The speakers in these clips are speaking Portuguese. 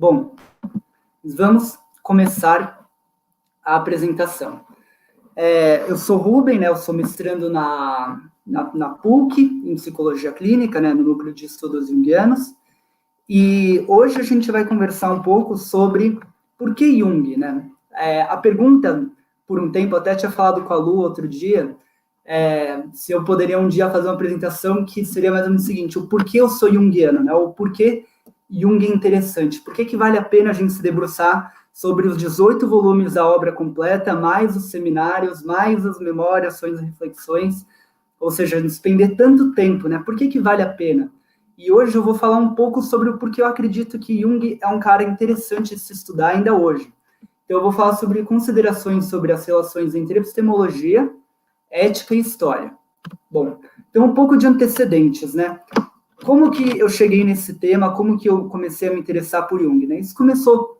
Bom, vamos começar a apresentação. Eu sou Rubem, né, eu sou mestrando na PUC, em Psicologia Clínica, né, no Núcleo de Estudos Jungianos, e hoje a gente vai conversar um pouco sobre por que Jung, né? A pergunta, por um tempo, até tinha falado com a Lu outro dia, se eu poderia um dia fazer uma apresentação que seria mais ou menos o seguinte: o porquê eu sou junguiano, né? O porquê Jung é interessante, por que vale a pena a gente se debruçar sobre os 18 volumes da obra completa, mais os seminários, mais as memórias, ações e reflexões, ou seja, despender tanto tempo, né? Por que vale a pena? E hoje eu vou falar um pouco sobre o porquê eu acredito que Jung é um cara interessante de se estudar ainda hoje. Então eu vou falar sobre considerações sobre as relações entre epistemologia, ética e história. Bom, então um pouco de antecedentes, né? Como que eu cheguei nesse tema, como que eu comecei a me interessar por Jung, né? Isso começou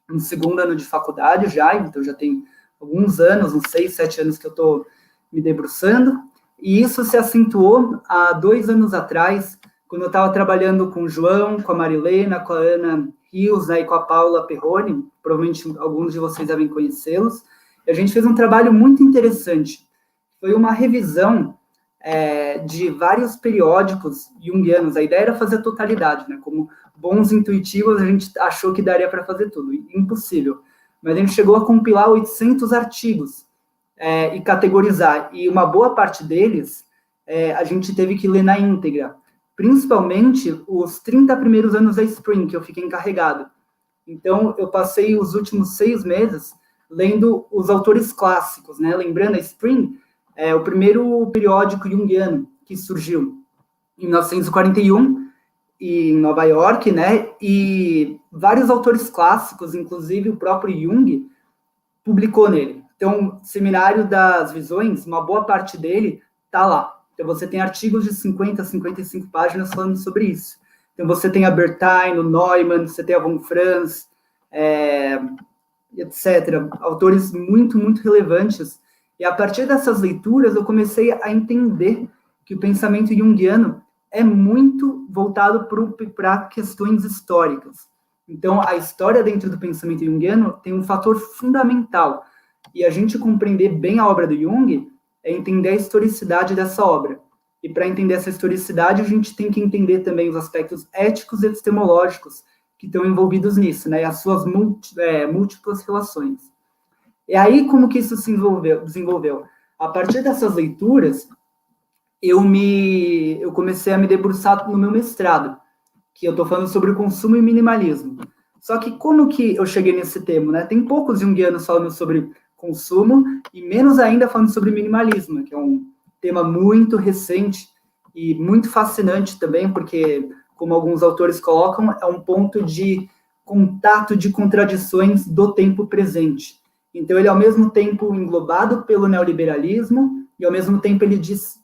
no segundo ano de faculdade já, então já tem alguns anos, uns 6, 7 anos que eu estou me debruçando, e isso se acentuou há 2 anos atrás, quando eu estava trabalhando com o João, com a Marilena, com a Ana Rios, né, e com a Paula Perrone, provavelmente alguns de vocês devem conhecê-los, e a gente fez um trabalho muito interessante. Foi uma revisão de vários periódicos junguianos. A ideia era fazer a totalidade, né? Como bons intuitivos, a gente achou que daria para fazer tudo. Impossível. Mas a gente chegou a compilar 800 artigos e categorizar. E uma boa parte deles a gente teve que ler na íntegra. Principalmente os 30 primeiros anos da Spring, que eu fiquei encarregado. Então, eu passei os últimos 6 meses lendo os autores clássicos, né? Lembrando, a Spring o primeiro periódico junguiano que surgiu em 1941 em Nova York, né? E vários autores clássicos, inclusive o próprio Jung, publicou nele. Então, Seminário das Visões, uma boa parte dele está lá. Então, você tem artigos de 50, 55 páginas falando sobre isso. Então, você tem a Bertain, o Neumann, você tem a von Franz, etc. Autores muito, muito relevantes. E a partir dessas leituras, eu comecei a entender que o pensamento junguiano é muito voltado para questões históricas. Então, a história dentro do pensamento junguiano tem um fator fundamental. E a gente compreender bem a obra do Jung é entender a historicidade dessa obra. E para entender essa historicidade, a gente tem que entender também os aspectos éticos e epistemológicos que estão envolvidos nisso, né? E as suas múltiplas relações. E aí, como que isso se desenvolveu? A partir dessas leituras, eu comecei a me debruçar no meu mestrado, que eu estou falando sobre o consumo e minimalismo. Só que como que eu cheguei nesse tema, né? Tem poucos junguianos falando sobre consumo e menos ainda falando sobre minimalismo, que é um tema muito recente e muito fascinante também, porque, como alguns autores colocam, é um ponto de contato de contradições do tempo presente. Então, ele, ao mesmo tempo, englobado pelo neoliberalismo, e, ao mesmo tempo, ele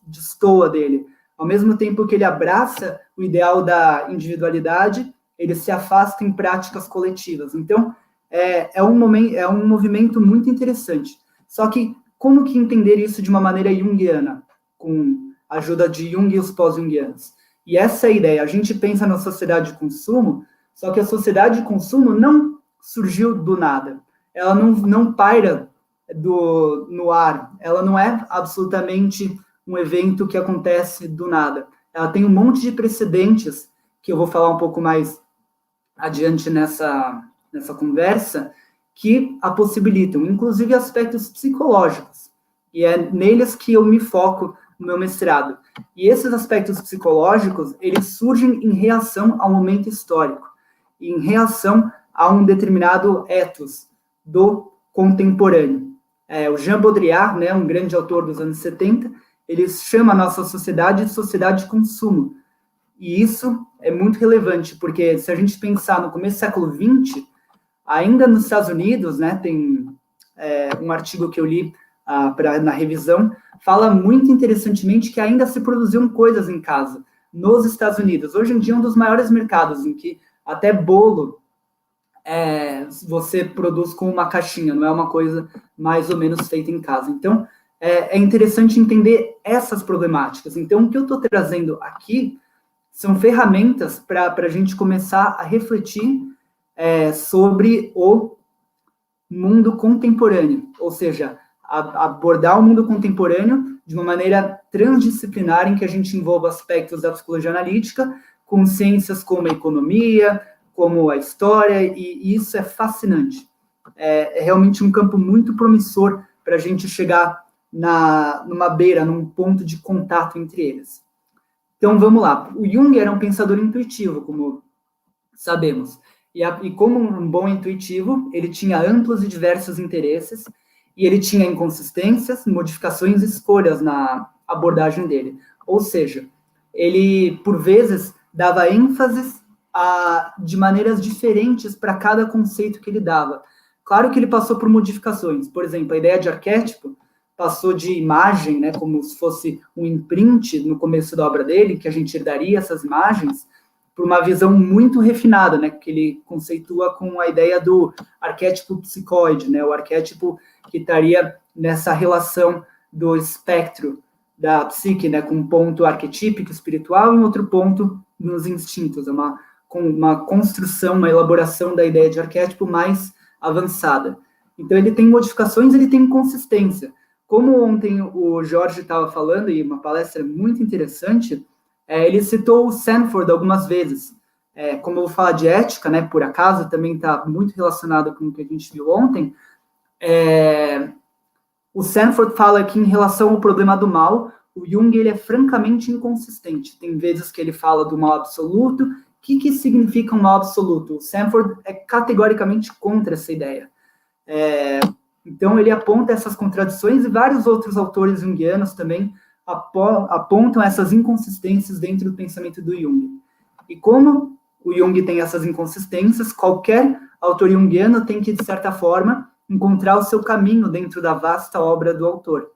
destoa dele. Ao mesmo tempo que ele abraça o ideal da individualidade, ele se afasta em práticas coletivas. Então, é um movimento muito interessante. Só que, como que entender isso de uma maneira junguiana, com a ajuda de Jung e os pós-junguianos? E essa é a ideia. A gente pensa na sociedade de consumo, só que a sociedade de consumo não surgiu do nada. Ela não paira no ar, ela não é absolutamente um evento que acontece do nada. Ela tem um monte de precedentes, que eu vou falar um pouco mais adiante nessa conversa, que a possibilitam, inclusive aspectos psicológicos. E é neles que eu me foco no meu mestrado. E esses aspectos psicológicos, eles surgem em reação ao momento histórico, em reação a um determinado ethos do contemporâneo. O Jean Baudrillard, né, um grande autor dos anos 70, ele chama a nossa sociedade de sociedade de consumo. E isso é muito relevante, porque se a gente pensar no começo do século XX, ainda nos Estados Unidos, né, tem um artigo que eu li na revisão, fala muito interessantemente que ainda se produziam coisas em casa, nos Estados Unidos. Hoje em dia é um dos maiores mercados, em que até bolo você produz com uma caixinha, não é uma coisa mais ou menos feita em casa. Então, é interessante entender essas problemáticas. Então, o que eu estou trazendo aqui são ferramentas para a gente começar a refletir sobre o mundo contemporâneo, ou seja, abordar o mundo contemporâneo de uma maneira transdisciplinar em que a gente envolva aspectos da psicologia analítica com ciências como a economia, como a história, e isso é fascinante. É realmente um campo muito promissor para a gente chegar numa beira, num ponto de contato entre eles. Então, vamos lá. O Jung era um pensador intuitivo, como sabemos. E como um bom intuitivo, ele tinha amplos e diversos interesses, e ele tinha inconsistências, modificações e escolhas na abordagem dele. Ou seja, ele, por vezes, dava ênfases de maneiras diferentes para cada conceito que ele dava. Claro que ele passou por modificações. Por exemplo, a ideia de arquétipo passou de imagem, né, como se fosse um imprint no começo da obra dele, que a gente herdaria essas imagens, por uma visão muito refinada, né, que ele conceitua com a ideia do arquétipo psicoide, né, o arquétipo que estaria nessa relação do espectro da psique, né, com um ponto arquetípico espiritual e um outro ponto nos instintos, com uma construção, uma elaboração da ideia de arquétipo mais avançada. Então, ele tem modificações, ele tem inconsistência. Como ontem o Jorge estava falando, e uma palestra muito interessante, ele citou o Sanford algumas vezes. Como eu vou falar de ética, né, por acaso, também está muito relacionado com o que a gente viu ontem, o Sanford fala que em relação ao problema do mal, o Jung ele é francamente inconsistente. Tem vezes que ele fala do mal absoluto. O que significa um mal absoluto? O Sanford é categoricamente contra essa ideia. Então, ele aponta essas contradições e vários outros autores junguianos também apontam essas inconsistências dentro do pensamento do Jung. E como o Jung tem essas inconsistências, qualquer autor junguiano tem que, de certa forma, encontrar o seu caminho dentro da vasta obra do autor.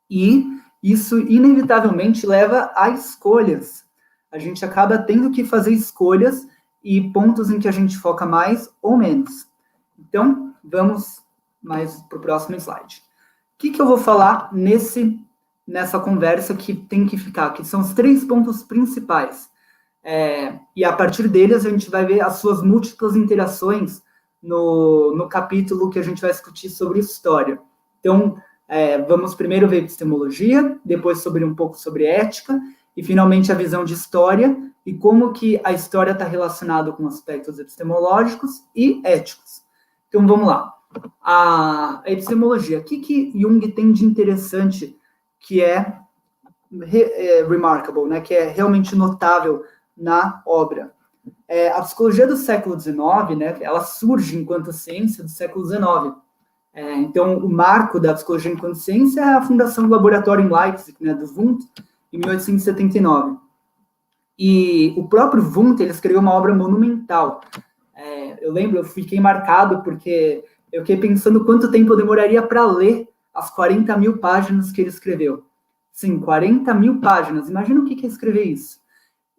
E isso, inevitavelmente, leva a escolhas. A gente acaba tendo que fazer escolhas e pontos em que a gente foca mais ou menos. Então, vamos mais para o próximo slide. O que eu vou falar nessa conversa que tem que ficar? Que são os 3 pontos principais. E a partir deles, a gente vai ver as suas múltiplas interações no capítulo que a gente vai discutir sobre história. Então, vamos primeiro ver epistemologia, depois um pouco sobre ética, e finalmente a visão de história, e como que a história está relacionada com aspectos epistemológicos e éticos. Então, vamos lá. A epistemologia. O que Jung tem de interessante que é remarkable, né, que é realmente notável na obra? A psicologia do século XIX, né, ela surge enquanto ciência do século XIX. Então, o marco da psicologia enquanto ciência é a fundação do laboratório em Leipzig, né, do Wundt, em 1879. E o próprio Wundt, ele escreveu uma obra monumental. Eu lembro, eu fiquei marcado porque eu fiquei pensando quanto tempo eu demoraria para ler as 40 mil páginas que ele escreveu. Sim, 40 mil páginas. Imagina o que é escrever isso.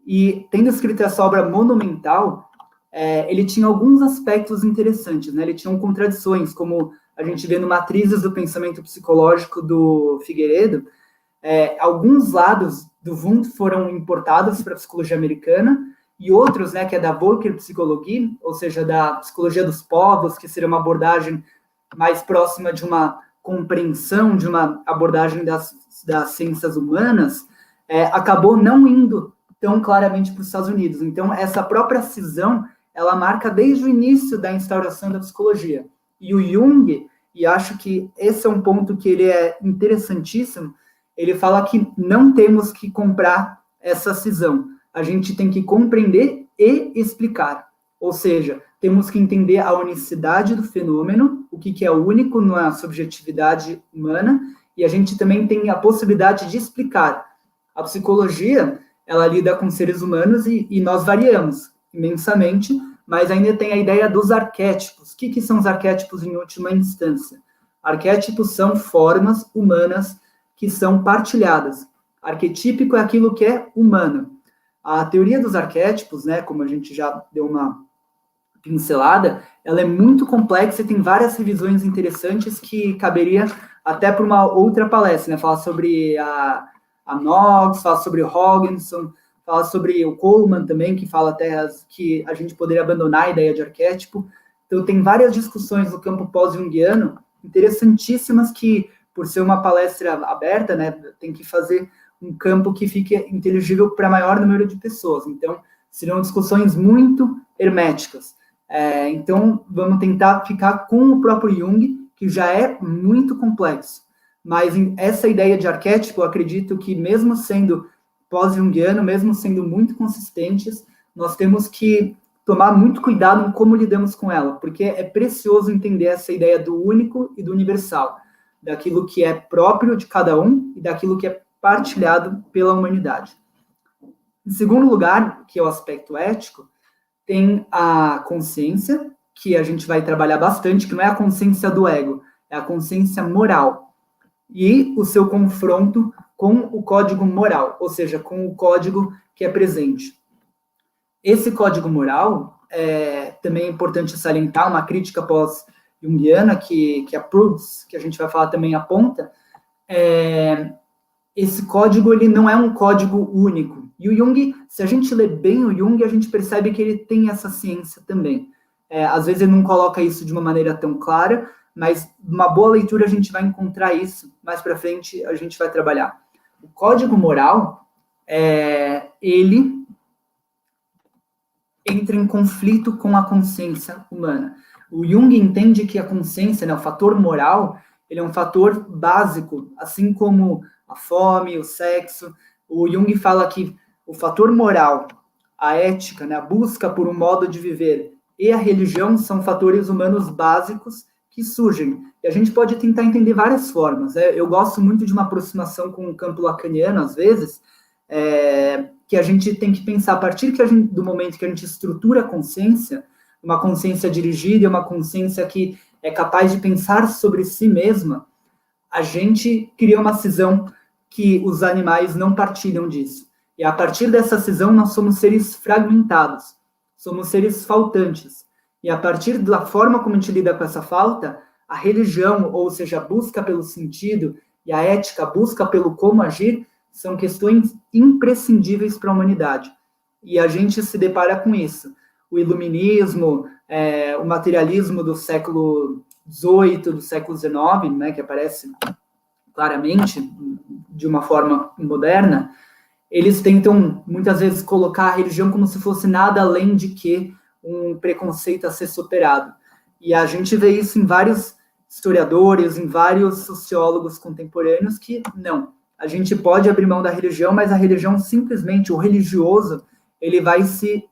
E, tendo escrito essa obra monumental, ele tinha alguns aspectos interessantes, né? Ele tinha contradições, como a gente vê no Matrizes do Pensamento Psicológico do Figueiredo. Alguns lados do Wundt foram importados para a psicologia americana, e outros, né, que é da Volkerpsychologie, ou seja, da psicologia dos povos, que seria uma abordagem mais próxima de uma compreensão, de uma abordagem das ciências humanas, acabou não indo tão claramente para os Estados Unidos. Então, essa própria cisão, ela marca desde o início da instauração da psicologia. E o Jung, e acho que esse é um ponto que ele é interessantíssimo, ele fala que não temos que comprar essa cisão. A gente tem que compreender e explicar. Ou seja, temos que entender a unicidade do fenômeno, o que é único na subjetividade humana, e a gente também tem a possibilidade de explicar. A psicologia, ela lida com seres humanos e nós variamos imensamente, mas ainda tem a ideia dos arquétipos. O que são os arquétipos em última instância? Arquétipos são formas humanas que são partilhadas. Arquetípico é aquilo que é humano. A teoria dos arquétipos, né, como a gente já deu uma pincelada, ela é muito complexa e tem várias revisões interessantes que caberia até para uma outra palestra, né, falar sobre a Knox, falar sobre Hogginson, fala sobre o Coleman também, que fala até que a gente poderia abandonar a ideia de arquétipo. Então, tem várias discussões no campo pós-junguiano interessantíssimas que, por ser uma palestra aberta, né, tem que fazer um campo que fique inteligível para maior número de pessoas. Então, serão discussões muito herméticas. Então, vamos tentar ficar com o próprio Jung, que já é muito complexo. Mas essa ideia de arquétipo, eu acredito que mesmo sendo pós-junguiano, mesmo sendo muito consistentes, nós temos que tomar muito cuidado em como lidamos com ela, porque é precioso entender essa ideia do único e do universal, daquilo que é próprio de cada um e daquilo que é partilhado pela humanidade. Em segundo lugar, que é o aspecto ético, tem a consciência, que a gente vai trabalhar bastante, que não é a consciência do ego, é a consciência moral. E o seu confronto com o código moral, ou seja, com o código que é presente. Esse código moral, também é importante salientar, uma crítica pós-junguiana, que a Proust, que a gente vai falar também, aponta, esse código ele não é um código único. E o Jung, se a gente lê bem o Jung, a gente percebe que ele tem essa ciência também. Às vezes ele não coloca isso de uma maneira tão clara, mas numa boa leitura a gente vai encontrar isso. Mais para frente a gente vai trabalhar. O código moral, ele entra em conflito com a consciência humana. O Jung entende que a consciência, né, o fator moral, ele é um fator básico, assim como a fome, o sexo. O Jung fala que o fator moral, a ética, né, a busca por um modo de viver e a religião são fatores humanos básicos que surgem. E a gente pode tentar entender várias formas. Eu gosto muito de uma aproximação com o campo lacaniano, às vezes, que a gente tem que pensar, a partir do momento que a gente estrutura a consciência, uma consciência dirigida, uma consciência que é capaz de pensar sobre si mesma, a gente cria uma cisão que os animais não partilham disso. E a partir dessa cisão, nós somos seres fragmentados, somos seres faltantes. E a partir da forma como a gente lida com essa falta, a religião, ou seja, a busca pelo sentido, e a ética, a busca pelo como agir, são questões imprescindíveis para a humanidade. E a gente se depara com isso. O iluminismo, o materialismo do século XVIII, do século XIX, né, que aparece claramente de uma forma moderna, eles tentam, muitas vezes, colocar a religião como se fosse nada além de que um preconceito a ser superado. E a gente vê isso em vários historiadores, em vários sociólogos contemporâneos, que não, a gente pode abrir mão da religião, mas a religião simplesmente, o religioso, ele vai se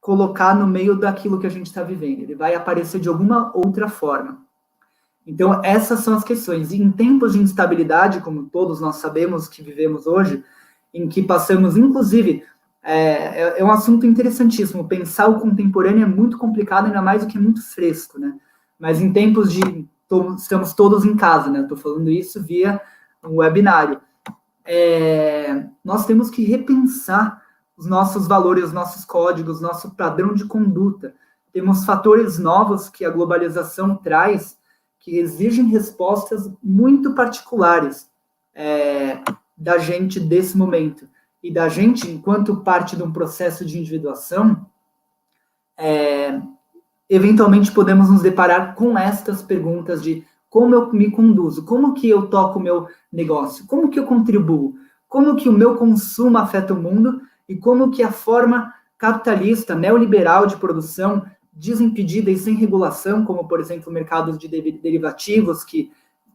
colocar no meio daquilo que a gente está vivendo, ele vai aparecer de alguma outra forma. Então, essas são as questões. E em tempos de instabilidade, como todos nós sabemos que vivemos hoje, em que passamos, inclusive, é um assunto interessantíssimo, pensar o contemporâneo é muito complicado, ainda mais do que é muito fresco, né? Mas em tempos de... estamos todos em casa, né? Estou falando isso via um webinário. Nós temos que repensar os nossos valores, os nossos códigos, nosso padrão de conduta. Temos fatores novos que a globalização traz, que exigem respostas muito particulares da gente desse momento. E da gente, enquanto parte de um processo de individuação, eventualmente podemos nos deparar com estas perguntas de como eu me conduzo, como que eu toco o meu negócio, como que eu contribuo, como que o meu consumo afeta o mundo e como que a forma capitalista, neoliberal de produção, desimpedida e sem regulação, como, por exemplo, o mercado de derivativos, que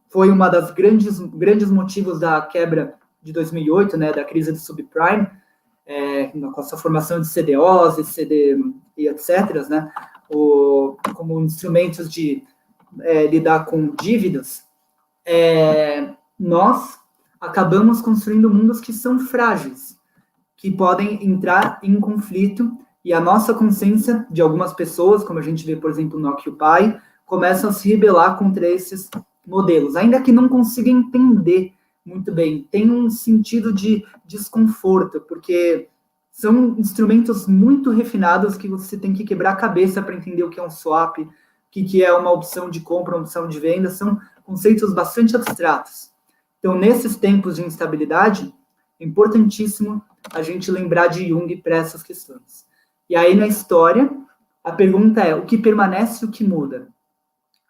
foi uma das grandes motivos da quebra de 2008, né, da crise do subprime, com essa formação de CDOs e etc., né, como instrumentos de lidar com dívidas, nós acabamos construindo mundos que são frágeis, que podem entrar em conflito, e a nossa consciência de algumas pessoas, como a gente vê, por exemplo, no Occupy, começam a se rebelar contra esses modelos, ainda que não consiga entender muito bem, tem um sentido de desconforto, porque são instrumentos muito refinados que você tem que quebrar a cabeça para entender o que é um swap, o que é uma opção de compra, uma opção de venda, são conceitos bastante abstratos. Então, nesses tempos de instabilidade, É importantíssimo a gente lembrar de Jung para essas questões. E aí, na história, a pergunta é, o que permanece e o que muda?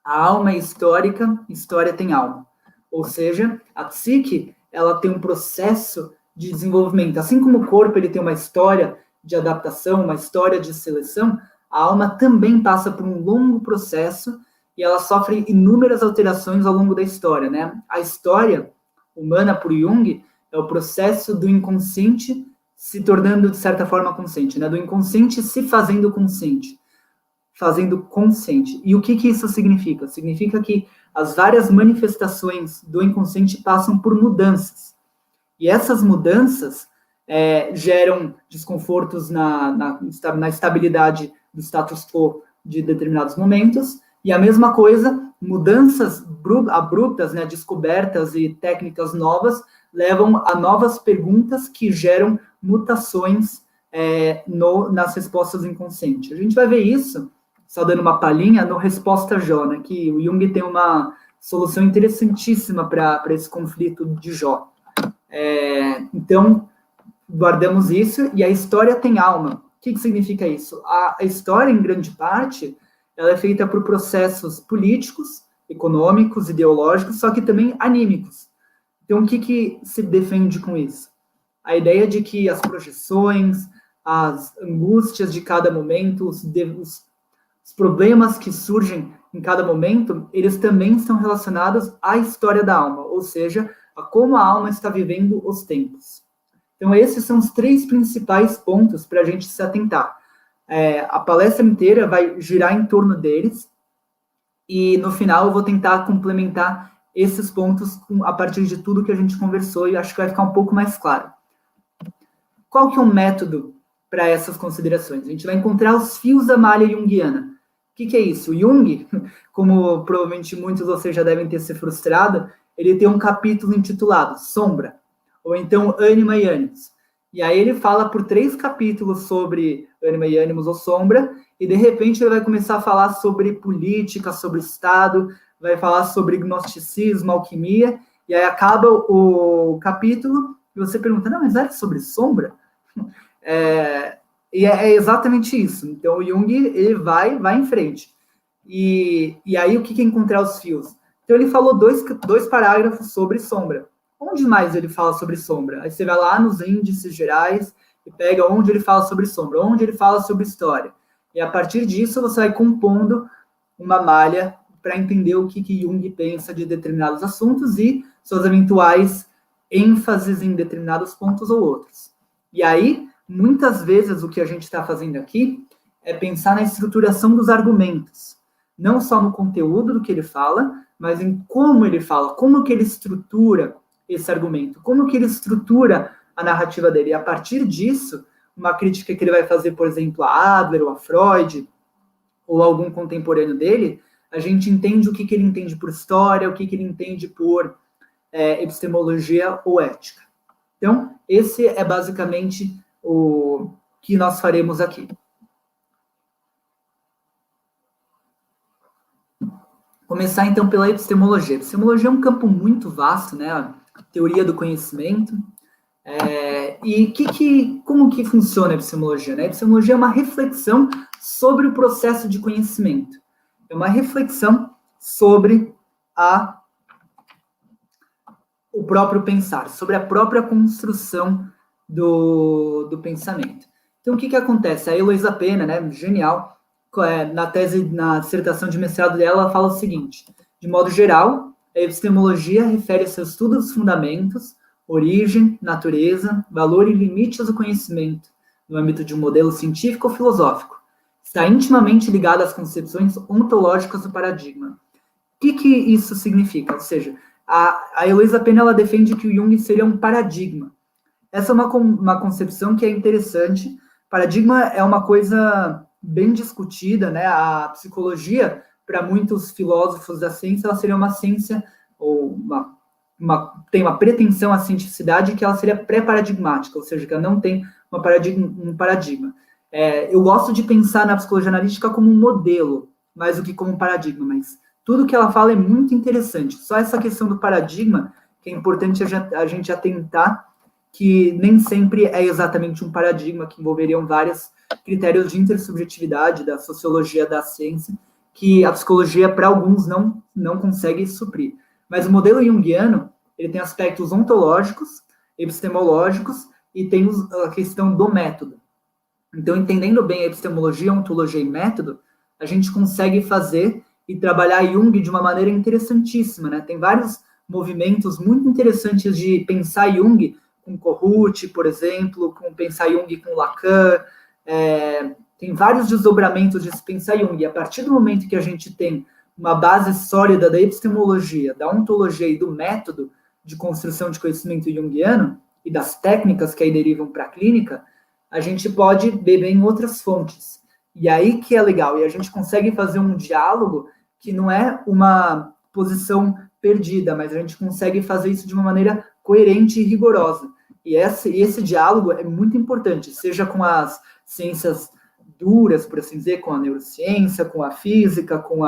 A alma é histórica, história tem alma. Ou seja, a psique, ela tem um processo de desenvolvimento. Assim como o corpo ele tem uma história de adaptação, uma história de seleção, a alma também passa por um longo processo e ela sofre inúmeras alterações ao longo da história, né? A história humana, por Jung, é o processo do inconsciente se tornando, de certa forma, consciente, né? Do inconsciente se fazendo consciente. E o que isso significa? Significa que as várias manifestações do inconsciente passam por mudanças. E essas mudanças geram desconfortos na estabilidade do status quo de determinados momentos, e a mesma coisa, mudanças abruptas, né, descobertas e técnicas novas, levam a novas perguntas que geram mutações nas respostas do inconsciente. A gente vai ver isso, só dando uma palhinha, no Resposta Jó, né, que o Jung tem uma solução interessantíssima para esse conflito de Jó. Então, guardamos isso, e a história tem alma. O que significa isso? A história, em grande parte, ela é feita por processos políticos, econômicos, ideológicos, só que também anímicos. Então, o que se defende com isso? A ideia de que as projeções, as angústias de cada momento, os problemas que surgem em cada momento, eles também são relacionados à história da alma, ou seja, a como a alma está vivendo os tempos. Então, esses são os 3 principais pontos para a gente se atentar. A palestra inteira vai girar em torno deles, e no final eu vou tentar complementar esses pontos a partir de tudo que a gente conversou, e acho que vai ficar um pouco mais claro. Qual que é o método para essas considerações? A gente vai encontrar os fios da malha junguiana. O que é isso? O Jung, como provavelmente muitos de vocês já devem ter se frustrado, ele tem um capítulo intitulado Sombra, ou então Ânima e Ânimos. E aí ele fala por 3 capítulos sobre Ânima e Ânimos ou Sombra, e de repente ele vai começar a falar sobre política, sobre Estado, vai falar sobre gnosticismo, alquimia, e aí acaba o capítulo, e você pergunta, não, mas era sobre sombra? E é exatamente isso. Então o Jung, ele vai em frente. E aí o que é encontrar os fios? Então ele falou 2 parágrafos sobre sombra. Onde mais ele fala sobre sombra? Aí você vai lá nos índices gerais e pega onde ele fala sobre sombra, onde ele fala sobre história. E a partir disso você vai compondo uma malha para entender o que Jung pensa de determinados assuntos e suas eventuais ênfases em determinados pontos ou outros. E aí, muitas vezes, o que a gente está fazendo aqui é pensar na estruturação dos argumentos. Não só no conteúdo do que ele fala, mas em como ele fala, como que ele estrutura esse argumento, como que ele estrutura a narrativa dele. E a partir disso, uma crítica que ele vai fazer, por exemplo, a Adler ou a Freud, ou algum contemporâneo dele, a gente entende o que ele entende por história, o que ele entende por epistemologia ou ética. Então, esse é basicamente o que nós faremos aqui. Começar, então, pela epistemologia. A epistemologia é um campo muito vasto, né? A teoria do conhecimento. Como que funciona a epistemologia? Né? A epistemologia é uma reflexão sobre o processo de conhecimento. É uma reflexão sobre o próprio pensar, sobre a própria construção do pensamento. Então, o que acontece? A Heloísa Pena, né, genial, na dissertação de mestrado dela, ela fala o seguinte: de modo geral, a epistemologia refere-se ao estudo dos fundamentos, origem, natureza, valor e limites do conhecimento, no âmbito de um modelo científico ou filosófico. Está intimamente ligada às concepções ontológicas do paradigma. O que isso significa? Ou seja, a Heloísa Pena, ela defende que o Jung seria um paradigma. Essa é uma concepção que é interessante. Paradigma é uma coisa bem discutida, né? A psicologia, para muitos filósofos da ciência, ela seria uma ciência, ou tem uma pretensão à cientificidade que ela seria pré-paradigmática, ou seja, que ela não tem um paradigma. Eu gosto de pensar na psicologia analítica como um modelo, mais do que como um paradigma, mas tudo que ela fala é muito interessante. Só essa questão do paradigma, que é importante a gente atentar, que nem sempre é exatamente um paradigma, que envolveriam vários critérios de intersubjetividade da sociologia da ciência, que a psicologia, para alguns, não consegue suprir. Mas o modelo junguiano, ele tem aspectos ontológicos, epistemológicos, e tem a questão do método. Então, entendendo bem a epistemologia, ontologia e método, a gente consegue fazer e trabalhar Jung de uma maneira interessantíssima, né? Tem vários movimentos muito interessantes de pensar Jung com Kohut, por exemplo, com pensar Jung com Lacan. Tem vários desdobramentos de se pensar Jung. E a partir do momento que a gente tem uma base sólida da epistemologia, da ontologia e do método de construção de conhecimento junguiano e das técnicas que aí derivam para a clínica, a gente pode beber em outras fontes. E aí que é legal. E a gente consegue fazer um diálogo que não é uma posição perdida, mas a gente consegue fazer isso de uma maneira coerente e rigorosa. E esse diálogo é muito importante, seja com as ciências duras, por assim dizer, com a neurociência, com a física, com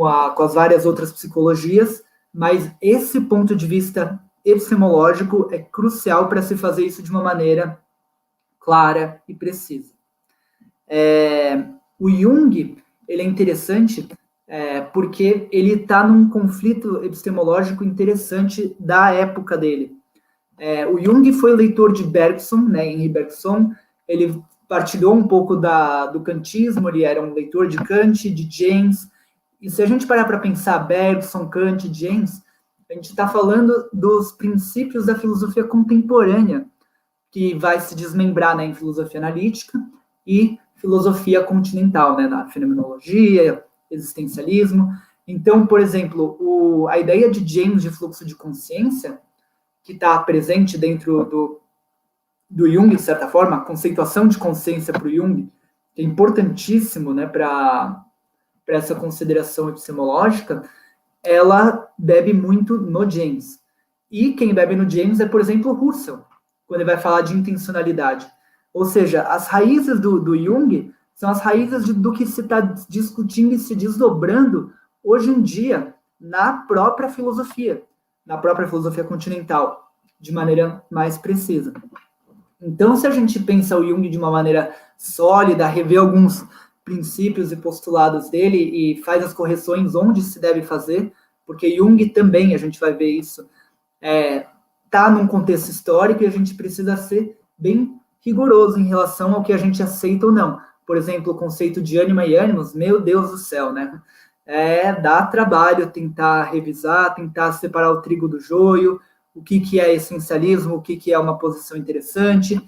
as várias outras psicologias, mas esse ponto de vista epistemológico é crucial para se fazer isso de uma maneira clara e precisa. O Jung, ele é interessante porque ele está num conflito epistemológico interessante da época dele. O Jung foi leitor de Bergson, né, Henri Bergson. Ele partilhou um pouco do kantismo, ele era um leitor de Kant, de James. E se a gente parar para pensar Bergson, Kant, James, a gente está falando dos princípios da filosofia contemporânea, que vai se desmembrar, né, em filosofia analítica e filosofia continental, né, na fenomenologia, existencialismo. Então, por exemplo, a ideia de James de fluxo de consciência, que está presente dentro do Jung, de certa forma, a conceituação de consciência para o Jung, que é importantíssimo, né, para essa consideração epistemológica, ela bebe muito no James. E quem bebe no James é, por exemplo, Husserl, quando ele vai falar de intencionalidade. Ou seja, as raízes do Jung são as raízes do que se está discutindo e se desdobrando hoje em dia na própria filosofia continental, de maneira mais precisa. Então, se a gente pensa o Jung de uma maneira sólida, revê alguns princípios e postulados dele e faz as correções onde se deve fazer, porque Jung também, a gente vai ver isso, está num contexto histórico e a gente precisa ser bem rigoroso em relação ao que a gente aceita ou não. Por exemplo, o conceito de ânima e ânimos, meu Deus do céu, né? Dá trabalho tentar revisar, tentar separar o trigo do joio, o que é essencialismo, o que é uma posição interessante,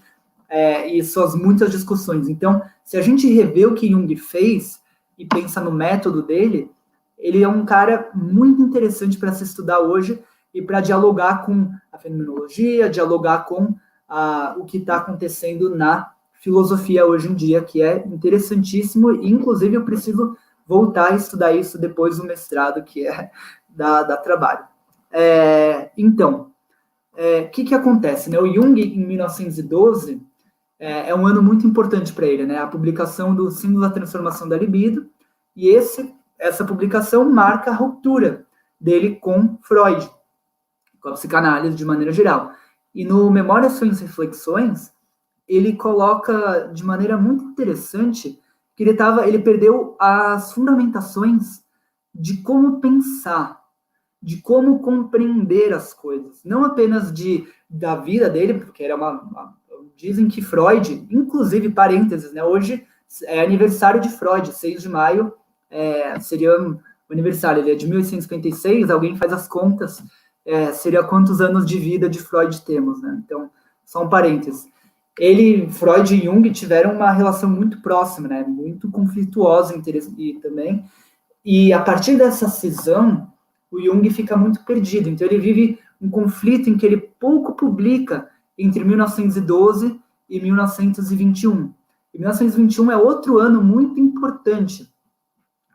e suas muitas discussões. Então, se a gente revê o que Jung fez e pensa no método dele, ele é um cara muito interessante para se estudar hoje e para dialogar com a fenomenologia, dialogar com o que está acontecendo na filosofia hoje em dia, que é interessantíssimo, e inclusive eu preciso voltar a estudar isso depois do mestrado, que dá trabalho. Então, o que acontece? Né? O Jung, em 1912, é um ano muito importante para ele, né? A publicação do Símbolo da Transformação da Libido, e essa publicação marca a ruptura dele com Freud, com a psicanálise de maneira geral. E no Memórias, Sonhos e Reflexões, ele coloca de maneira muito interessante que ele perdeu as fundamentações de como pensar, de como compreender as coisas. Não apenas da vida dele, porque dizem que Freud, inclusive, parênteses, né, hoje é aniversário de Freud, 6 de maio, seria o aniversário, ele é de 1856, alguém faz as contas, seria quantos anos de vida de Freud temos, né? Então, só um parênteses. Freud e Jung tiveram uma relação muito próxima, né? Muito conflituosa também. E a partir dessa cisão, o Jung fica muito perdido. Então, ele vive um conflito em que ele pouco publica entre 1912 e 1921. E 1921 é outro ano muito importante.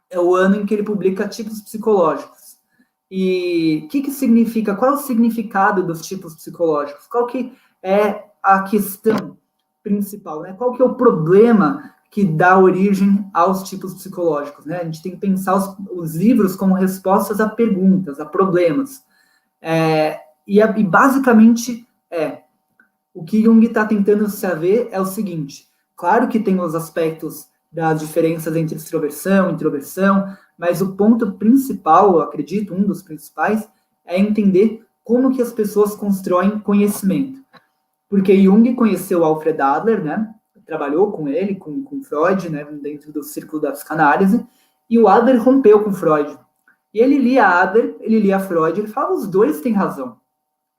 É o ano em que ele publica Tipos Psicológicos. E o que significa? Qual é o significado dos tipos psicológicos? Qual que é a questão principal, né? Qual que é o problema que dá origem aos tipos psicológicos, né? A gente tem que pensar os livros como respostas a perguntas, a problemas. E basicamente O que Jung está tentando saber é o seguinte: claro que tem os aspectos das diferenças entre extroversão e introversão, mas o ponto principal, eu acredito, um dos principais, é entender como que as pessoas constroem conhecimento. Porque Jung conheceu Alfred Adler, né? Trabalhou com ele, com Freud, né? Dentro do círculo da psicanálise, e o Adler rompeu com Freud. E ele lia Adler, ele lia Freud, ele fala, os dois têm razão.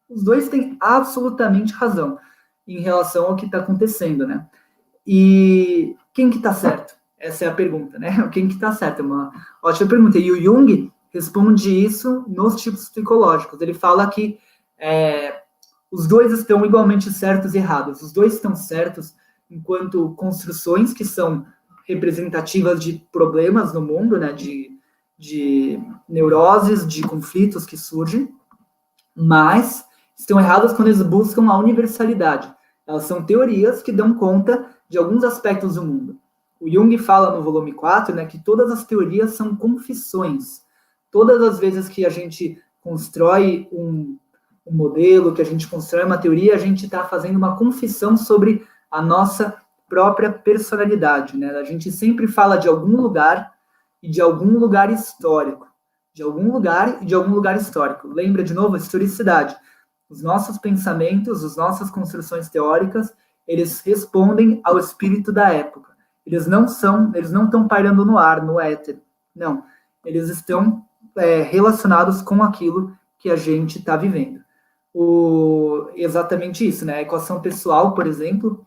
Os dois têm absolutamente razão em relação ao que está acontecendo, né? E quem que está certo? Essa é a pergunta, né? Quem que está certo? É uma ótima pergunta. E o Jung responde isso nos tipos psicológicos. Ele fala que os dois estão igualmente certos e errados. Os dois estão certos enquanto construções que são representativas de problemas no mundo, né? De neuroses, de conflitos que surgem, mas estão erradas quando eles buscam a universalidade. Elas são teorias que dão conta de alguns aspectos do mundo. O Jung fala no volume 4, né, que todas as teorias são confissões. Todas as vezes que a gente constrói um modelo, que a gente constrói uma teoria, a gente está fazendo uma confissão sobre a nossa própria personalidade, né? A gente sempre fala de algum lugar e de algum lugar histórico. De algum lugar e de algum lugar histórico. Lembra, de novo, a historicidade. Os nossos pensamentos, as nossas construções teóricas, eles respondem ao espírito da época. Eles não estão pairando no ar, no éter. Não. Eles estão relacionados com aquilo que a gente está vivendo. Exatamente isso, né? A equação pessoal, por exemplo,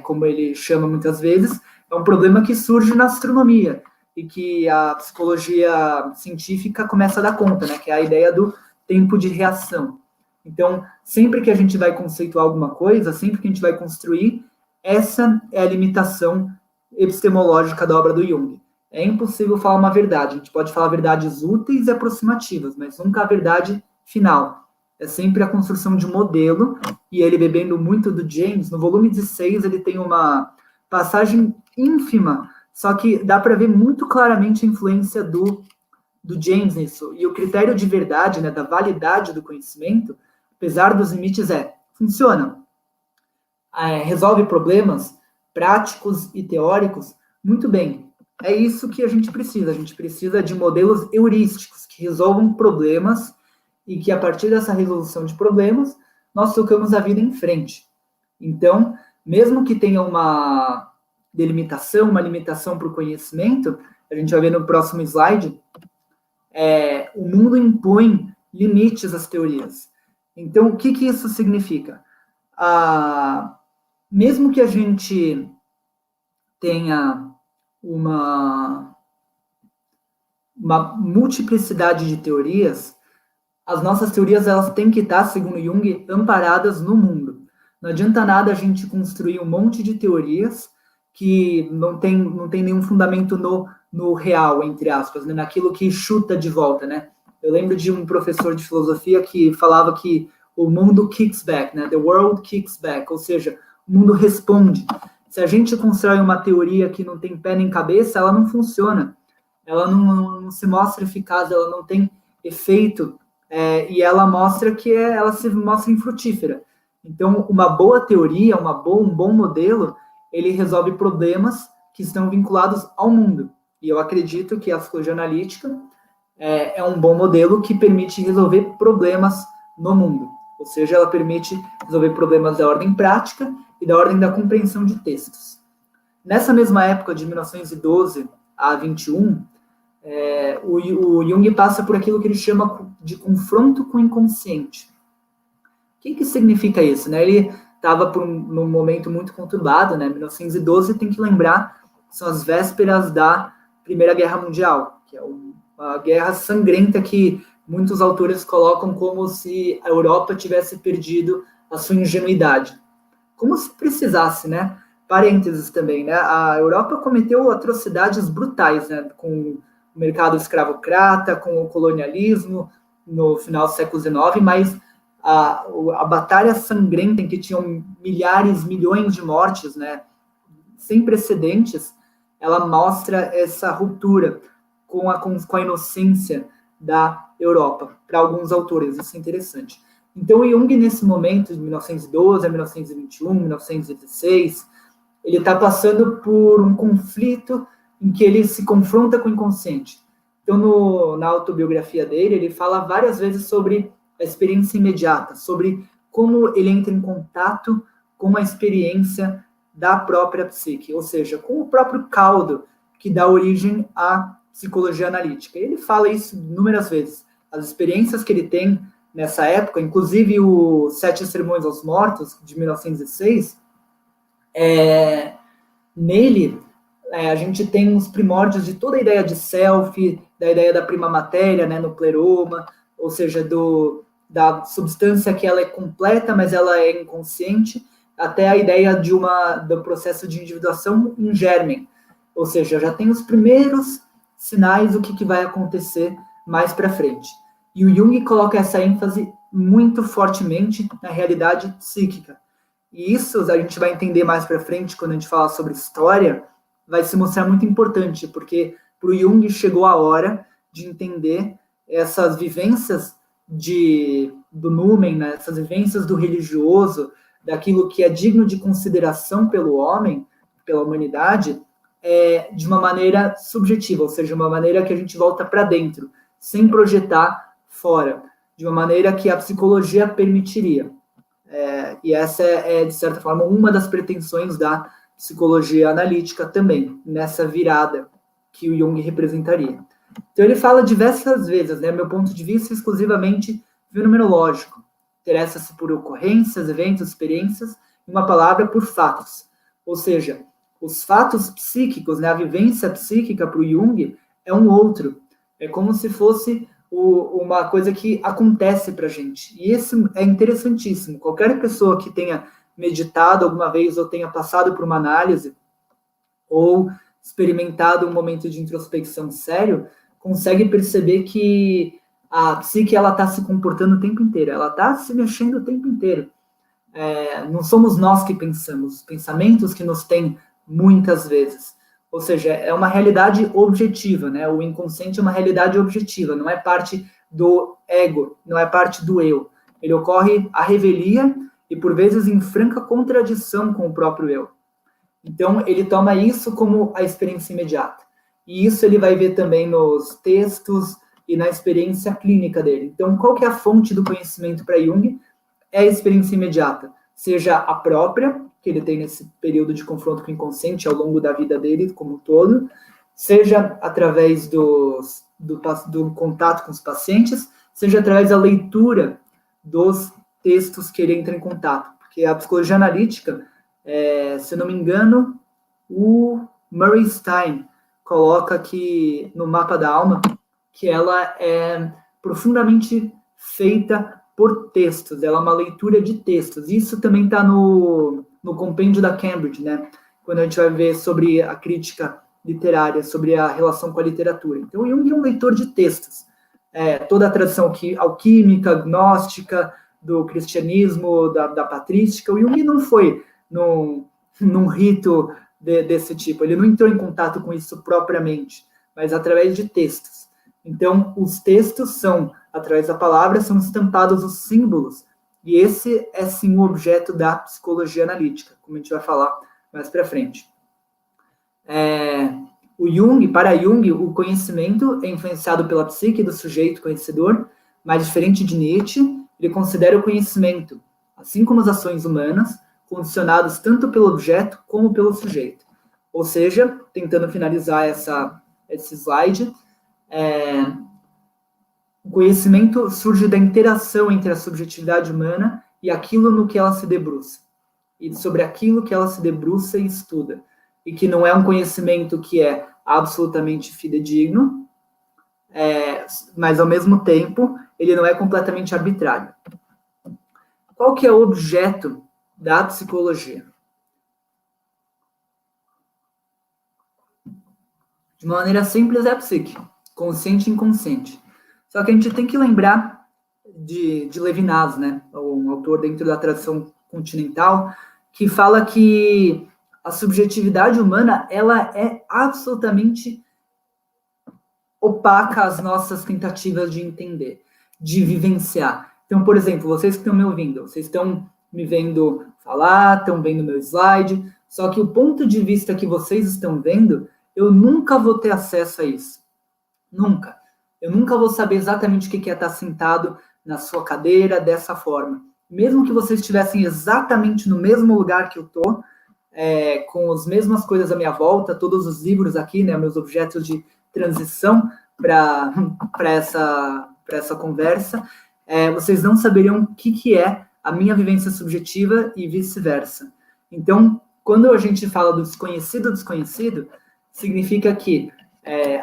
como ele chama muitas vezes, é um problema que surge na astronomia e que a psicologia científica começa a dar conta, né? Que é a ideia do tempo de reação. Então, sempre que a gente vai conceituar alguma coisa, sempre que a gente vai construir, essa é a limitação epistemológica da obra do Jung. É impossível falar uma verdade. A gente pode falar verdades úteis e aproximativas, mas nunca a verdade final. É sempre a construção de um modelo, e ele, bebendo muito do James, no volume 16, ele tem uma passagem ínfima, só que dá para ver muito claramente a influência do James nisso. E o critério de verdade, né, da validade do conhecimento, apesar dos limites, funciona. Resolve problemas práticos e teóricos muito bem. É isso que a gente precisa. A gente precisa de modelos heurísticos que resolvam problemas e que, a partir dessa resolução de problemas, nós tocamos a vida em frente. Então, mesmo que tenha uma delimitação, uma limitação para o conhecimento, a gente vai ver no próximo slide, o mundo impõe limites às teorias. Então, o que isso significa? Mesmo que a gente tenha uma multiplicidade de teorias, as nossas teorias elas têm que estar, segundo Jung, amparadas no mundo. Não adianta nada a gente construir um monte de teorias que não tem nenhum fundamento no real, entre aspas, né? Naquilo que chuta de volta, né? Eu lembro de um professor de filosofia que falava que o mundo kicks back, né? The world kicks back, ou seja, o mundo responde. Se a gente constrói uma teoria que não tem pé nem cabeça, ela não funciona. Ela não se mostra eficaz, ela não tem efeito, e ela mostra que ela se mostra infrutífera. Então, uma boa teoria, um bom modelo, ele resolve problemas que estão vinculados ao mundo. E eu acredito que a psicologia analítica é um bom modelo que permite resolver problemas no mundo. Ou seja, ela permite resolver problemas da ordem prática e da ordem da compreensão de textos. Nessa mesma época, de 1912 a 21, o Jung passa por aquilo que ele chama de confronto com o inconsciente. O que significa isso? Né? Ele estava num momento muito conturbado, né? 1912, tem que lembrar, são as vésperas da Primeira Guerra Mundial, que é uma guerra sangrenta que muitos autores colocam como se a Europa tivesse perdido a sua ingenuidade. Como se precisasse, né? Parênteses também, né? A Europa cometeu atrocidades brutais, né? Com o mercado escravocrata, com o colonialismo no final do século XIX, mas a batalha sangrenta em que tinham milhões de mortes, né? Sem precedentes, ela mostra essa ruptura com a inocência da Europa, para alguns autores, isso é interessante. Então, o Jung, nesse momento, de 1912 a 1921, 1916, ele está passando por um conflito em que ele se confronta com o inconsciente. Então, na autobiografia dele, ele fala várias vezes sobre a experiência imediata, sobre como ele entra em contato com a experiência da própria psique, ou seja, com o próprio caldo que dá origem à psicologia analítica. Ele fala isso inúmeras vezes. As experiências que ele tem nessa época, inclusive o Sete Sermões aos Mortos, de 1906, nele a gente tem os primórdios de toda a ideia de self, da ideia da prima matéria, né, no pleroma, ou seja, da substância que ela é completa, mas ela é inconsciente, até a ideia do processo de individuação em germen, ou seja, já tem os primeiros sinais do que vai acontecer mais para frente. E o Jung coloca essa ênfase muito fortemente na realidade psíquica. E isso a gente vai entender mais para frente, quando a gente falar sobre história, vai se mostrar muito importante, porque para o Jung chegou a hora de entender essas vivências do numen, né, essas vivências do religioso, daquilo que é digno de consideração pelo homem, pela humanidade, de uma maneira subjetiva, ou seja, uma maneira que a gente volta para dentro, sem projetar fora, de uma maneira que a psicologia permitiria. E essa de certa forma, uma das pretensões da psicologia analítica também, nessa virada que o Jung representaria. Então, ele fala diversas vezes, né, meu ponto de vista exclusivamente fenomenológico. Interessa-se por ocorrências, eventos, experiências, uma palavra, por fatos. Ou seja, os fatos psíquicos, né, a vivência psíquica para o Jung é um outro. É como se fosse uma coisa que acontece para a gente. E isso é interessantíssimo. Qualquer pessoa que tenha meditado alguma vez ou tenha passado por uma análise ou experimentado um momento de introspecção sério, consegue perceber que a psique ela está se comportando o tempo inteiro, ela está se mexendo o tempo inteiro. Não somos nós que pensamos, pensamentos que nos têm muitas vezes. Ou seja, é uma realidade objetiva, né? O inconsciente é uma realidade objetiva, não é parte do ego, não é parte do eu. Ele ocorre à revelia e, por vezes, em franca contradição com o próprio eu. Então, ele toma isso como a experiência imediata. E isso ele vai ver também nos textos e na experiência clínica dele. Então, qual que é a fonte do conhecimento para Jung? É a experiência imediata, seja a própria, que ele tem nesse período de confronto com o inconsciente ao longo da vida dele como um todo, seja através do contato com os pacientes, seja através da leitura dos textos que ele entra em contato. Porque a psicologia analítica, se não me engano, o Murray Stein coloca que no Mapa da Alma que ela é profundamente feita por textos, ela é uma leitura de textos. Isso também está no compêndio da Cambridge, né? Quando a gente vai ver sobre a crítica literária, sobre a relação com a literatura. Então, o Jung é um leitor de textos. Toda a tradição alquímica, gnóstica, do cristianismo, da patrística, o Jung não foi num rito desse tipo, ele não entrou em contato com isso propriamente, mas através de textos. Então, os textos são, através da palavra, são estampados os símbolos, e esse é, sim, o objeto da psicologia analítica, como a gente vai falar mais para frente. Para Jung, o conhecimento é influenciado pela psique do sujeito conhecedor, mas diferente de Nietzsche, ele considera o conhecimento, assim como as ações humanas, condicionados tanto pelo objeto como pelo sujeito. Ou seja, tentando finalizar esse slide, o conhecimento surge da interação entre a subjetividade humana e aquilo no que ela se debruça. E sobre aquilo que ela se debruça e estuda. E que não é um conhecimento que é absolutamente fidedigno, mas, ao mesmo tempo, ele não é completamente arbitrário. Qual que é o objeto da psicologia? De uma maneira simples, é a psique, consciente e inconsciente. Só que a gente tem que lembrar de Levinas, né, um autor dentro da tradição continental, que fala que a subjetividade humana ela é absolutamente opaca às nossas tentativas de entender, de vivenciar. Então, Então, por exemplo, vocês que estão me ouvindo, vocês estão me vendo falar, estão vendo meu slide, só que o ponto de vista que vocês estão vendo, eu nunca vou ter acesso a isso. Nunca. Eu nunca vou saber exatamente o que é estar sentado na sua cadeira dessa forma. Mesmo que vocês estivessem exatamente no mesmo lugar que eu estou, com as mesmas coisas à minha volta, todos os livros aqui, né, meus objetos de transição para essa conversa, vocês não saberiam o que é a minha vivência subjetiva e vice-versa. Então, quando a gente fala do desconhecido, significa que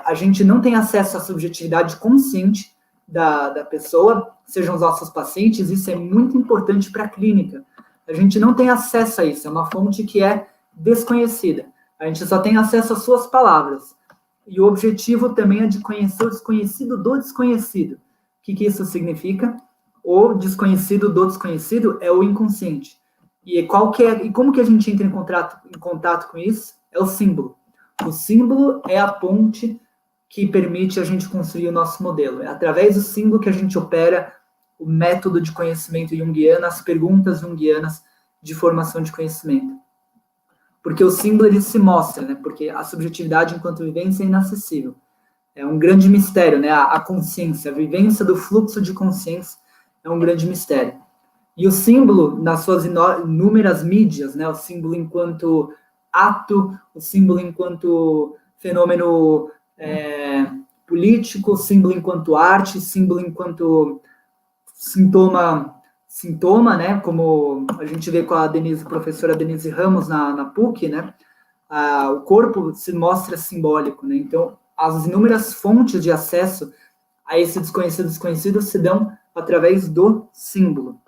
a gente não tem acesso à subjetividade consciente da pessoa, sejam os nossos pacientes, isso é muito importante para a clínica. A gente não tem acesso a isso, é uma fonte que é desconhecida. A gente só tem acesso às suas palavras. E o objetivo também é de conhecer o desconhecido do desconhecido. O que isso significa? O desconhecido do desconhecido é o inconsciente. E como que a gente entra em contato com isso? É o símbolo. O símbolo é a ponte que permite a gente construir o nosso modelo. É através do símbolo que a gente opera o método de conhecimento junguiano, as perguntas junguianas de formação de conhecimento. Porque o símbolo, ele se mostra, né? Porque a subjetividade enquanto vivência é inacessível. É um grande mistério, né? A consciência, a vivência do fluxo de consciência é um grande mistério. E o símbolo, nas suas inúmeras mídias, né? O símbolo enquanto ato, o símbolo enquanto fenômeno político, o símbolo enquanto arte, o símbolo enquanto sintoma, né? Como a gente vê com a professora Denise Ramos na PUC, né? O corpo se mostra simbólico, né? Então, as inúmeras fontes de acesso a esse desconhecido se dão através do símbolo.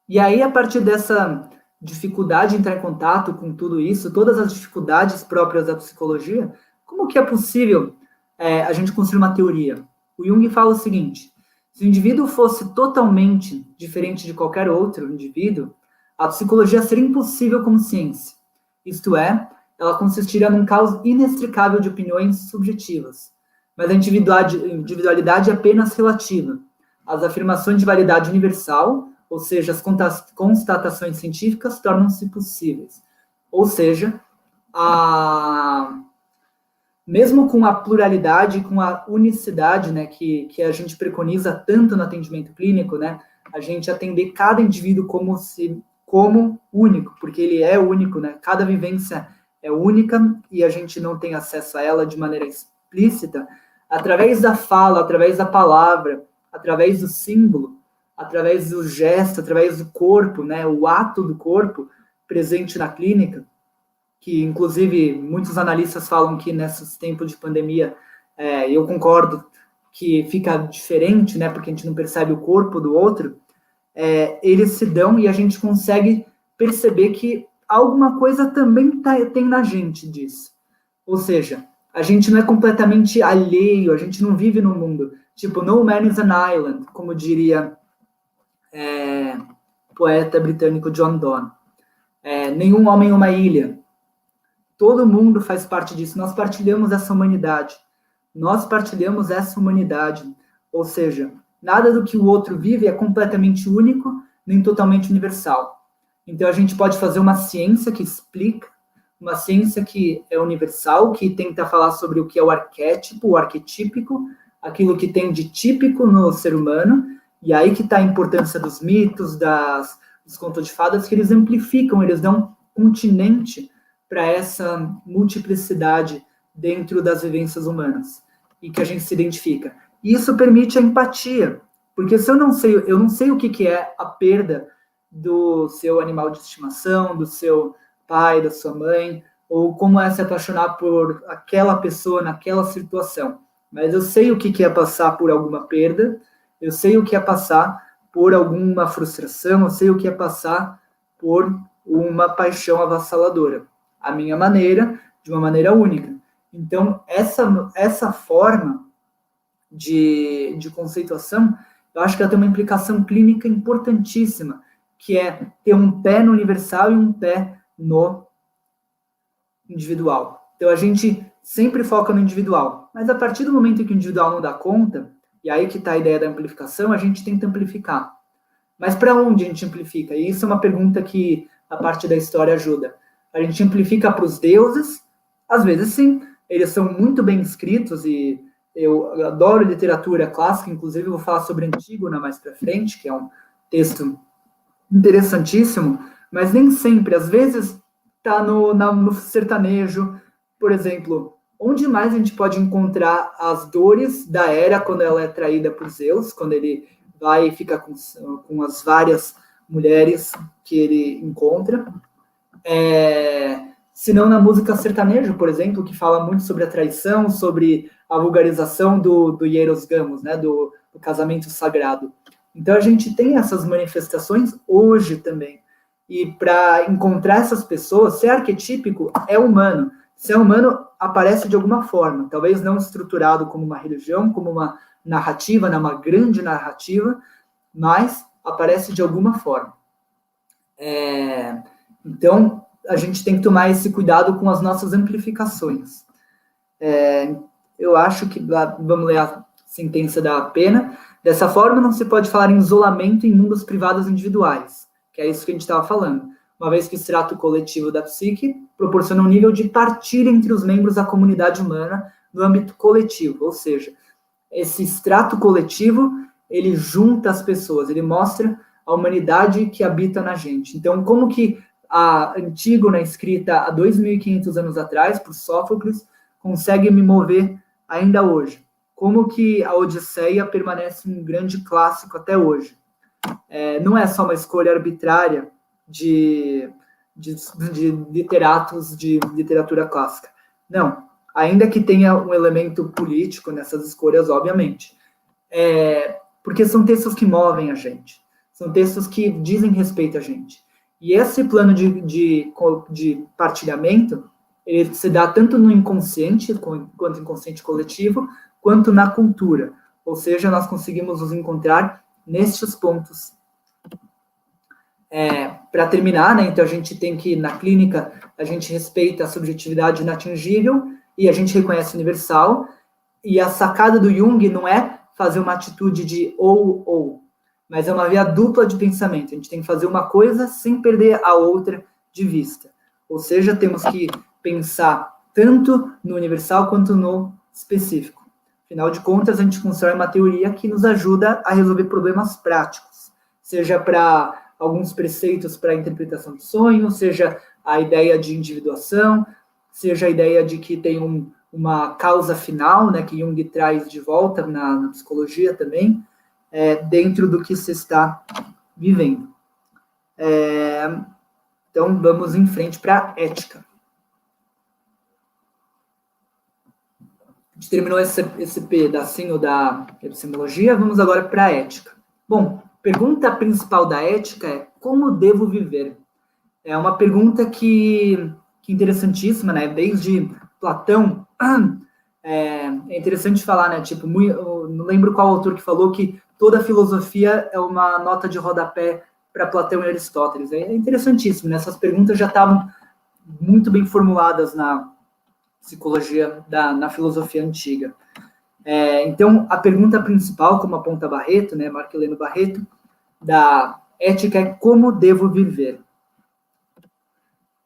E aí, a partir dessa dificuldade de entrar em contato com tudo isso, todas as dificuldades próprias da psicologia, como que é possível a gente construir uma teoria? O Jung fala o seguinte: se o indivíduo fosse totalmente diferente de qualquer outro indivíduo, a psicologia seria impossível como ciência. Isto é, ela consistiria num caos inextricável de opiniões subjetivas. Mas a individualidade é apenas relativa. As afirmações de validade universal, ou seja, as constatações científicas, tornam-se possíveis. Ou seja, mesmo com a pluralidade, com a unicidade, né, que a gente preconiza tanto no atendimento clínico, né, a gente atender cada indivíduo como único, porque ele é único, né, cada vivência é única e a gente não tem acesso a ela de maneira explícita, através da fala, através da palavra, através do símbolo, através do gesto, através do corpo, né, o ato do corpo presente na clínica, que inclusive muitos analistas falam que nesses tempos de pandemia, eu concordo que fica diferente, né, porque a gente não percebe o corpo do outro, eles se dão e a gente consegue perceber que alguma coisa também tem na gente disso. Ou seja, a gente não é completamente alheio, a gente não vive no mundo. Tipo, no man is an island, como diria o poeta britânico John Donne. Nenhum homem é uma ilha. Todo mundo faz parte disso. Nós partilhamos essa humanidade. Ou seja, nada do que o outro vive é completamente único, nem totalmente universal. Então, a gente pode fazer uma ciência que explica, uma ciência que é universal, que tenta falar sobre o que é o arquétipo, o arquetípico, aquilo que tem de típico no ser humano, e aí que está a importância dos mitos, dos contos de fadas, que eles amplificam, eles dão continente para essa multiplicidade dentro das vivências humanas, e que a gente se identifica. E isso permite a empatia, porque se eu não sei o que é a perda do seu animal de estimação, do seu pai, da sua mãe, ou como é se apaixonar por aquela pessoa naquela situação. Mas eu sei o que é passar por alguma perda, eu sei o que é passar por alguma frustração, eu sei o que é passar por uma paixão avassaladora. A minha maneira, de uma maneira única. Então, essa forma de conceituação, eu acho que ela tem uma implicação clínica importantíssima, que é ter um pé no universal e um pé no individual. Então, a gente sempre foca no individual, mas a partir do momento em que o individual não dá conta, E aí que está a ideia da amplificação, a gente tenta amplificar. Mas para onde a gente amplifica? E isso é uma pergunta que a parte da história ajuda. A gente amplifica para os deuses? Às vezes sim, eles são muito bem escritos e eu adoro literatura clássica, inclusive eu vou falar sobre Antígona mais para frente, que é um texto interessantíssimo, mas nem sempre, às vezes está no sertanejo, por exemplo, onde mais a gente pode encontrar as dores da Hera quando ela é traída por Zeus, quando ele vai e fica com as várias mulheres que ele encontra, se não na música sertaneja, por exemplo, que fala muito sobre a traição, sobre a vulgarização do hieros gamos, né, do casamento sagrado. Então a gente tem essas manifestações hoje também. E para encontrar essas pessoas, ser arquetípico é humano. Ser humano aparece de alguma forma, talvez não estruturado como uma religião, como uma narrativa, né, uma grande narrativa, mas aparece de alguma forma. Então, a gente tem que tomar esse cuidado com as nossas amplificações. Eu acho que, vamos ler a sentença da pena, dessa forma não se pode falar em isolamento em mundos privados individuais, que é isso que a gente estava falando, uma vez que o extrato coletivo da psique proporciona um nível de partilha entre os membros da comunidade humana no âmbito coletivo, ou seja, esse extrato coletivo, ele junta as pessoas, ele mostra a humanidade que habita na gente. Então, como que a Antígona, escrita há 2.500 anos atrás, por Sófocles, consegue me mover ainda hoje? Como que a Odisseia permanece um grande clássico até hoje? Não é só uma escolha arbitrária de literatos de literatura clássica. Não, ainda que tenha um elemento político nessas escolhas, obviamente. Porque são textos que movem a gente, são textos que dizem respeito a gente. E esse plano de partilhamento, ele se dá tanto no inconsciente, quanto inconsciente coletivo, quanto na cultura. Ou seja, nós conseguimos nos encontrar nestes pontos. Para terminar, né, então a gente tem que, na clínica, a gente respeita a subjetividade inatingível e a gente reconhece o universal. E a sacada do Jung não é fazer uma atitude de ou, mas é uma via dupla de pensamento. A gente tem que fazer uma coisa sem perder a outra de vista. Ou seja, temos que pensar tanto no universal quanto no específico. Afinal de contas, a gente constrói uma teoria que nos ajuda a resolver problemas práticos, seja para alguns preceitos para a interpretação do sonho, seja a ideia de individuação, seja a ideia de que tem uma causa final, né, que Jung traz de volta na psicologia também, dentro do que se está vivendo. Então, vamos em frente para a ética. A gente terminou esse pedacinho da epistemologia, vamos agora para a ética. Bom, pergunta principal da ética é: como devo viver? É uma pergunta que é interessantíssima, né? Desde Platão. É interessante falar, né? Tipo, eu não lembro qual autor que falou que toda filosofia é uma nota de rodapé para Platão e Aristóteles. É interessantíssimo, né? Essas perguntas já estavam muito bem formuladas na psicologia, na filosofia antiga. Então, a pergunta principal, como aponta Barreto, né, Marco Heleno Barreto, da ética é: como devo viver?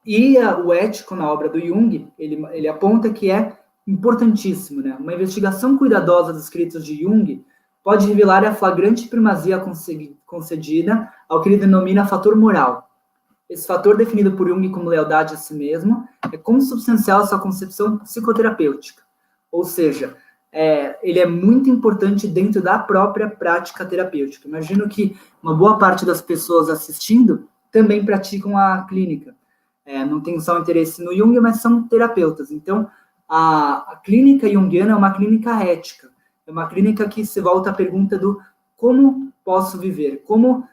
E o ético, na obra do Jung, ele aponta que é importantíssimo, né? Uma investigação cuidadosa dos escritos de Jung pode revelar a flagrante primazia concedida ao que ele denomina fator moral. Esse fator, definido por Jung como lealdade a si mesmo, é consubstancial à sua concepção psicoterapêutica. Ou seja, ele é muito importante dentro da própria prática terapêutica. Imagino que uma boa parte das pessoas assistindo também praticam a clínica. Não tem só interesse no Jung, mas são terapeutas. Então, a clínica junguiana é uma clínica ética. É uma clínica que se volta à pergunta do como posso viver, como